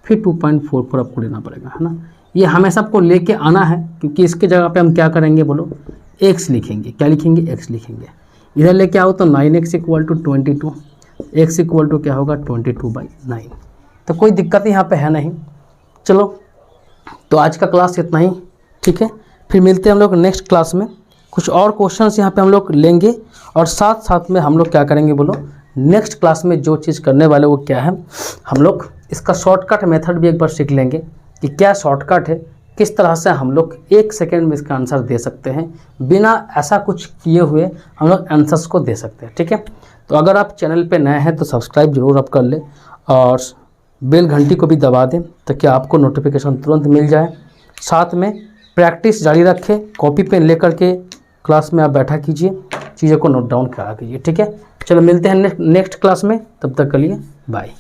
फिर 2.44 आपको लेना पड़ेगा, है ना। ये हमेशा आपको लेके आना है, क्योंकि इसके जगह पे हम क्या करेंगे बोलो x लिखेंगे, क्या लिखेंगे x लिखेंगे। इधर लेके आओ तो 9x equal to 22, x equal to क्या होगा 22/9। तो कोई दिक्कत यहाँ पे है नहीं। चलो तो आज का क्लास इतना ही, ठीक है। फिर मिलते हैं हम लोग नेक्स्ट क्लास में, कुछ और क्वेश्चंस यहाँ पे हम लोग लेंगे, और साथ साथ में हम लोग क्या करेंगे बोलो, नेक्स्ट क्लास में जो चीज़ करने वाले वो क्या है, हम लोग इसका शॉर्टकट मेथड भी एक बार सीख लेंगे कि क्या शॉर्टकट है, किस तरह से हम लोग 1 सेकेंड में इसका आंसर दे सकते हैं, बिना ऐसा कुछ किए हुए हम लोग आंसर्स को दे सकते हैं, ठीक है। तो अगर आप चैनल पे नए हैं तो सब्सक्राइब जरूर आप कर ले, और बेल घंटी को भी दबा दें ताकि आपको नोटिफिकेशन तुरंत मिल जाए। साथ में प्रैक्टिस जारी रखें, कॉपी पेन लेकर के क्लास में आप बैठा कीजिए, चीज़ों को नोट डाउन करा कीजिए, ठीक है। चलो मिलते हैं नेक्स्ट क्लास में, तब तक के लिए बाय।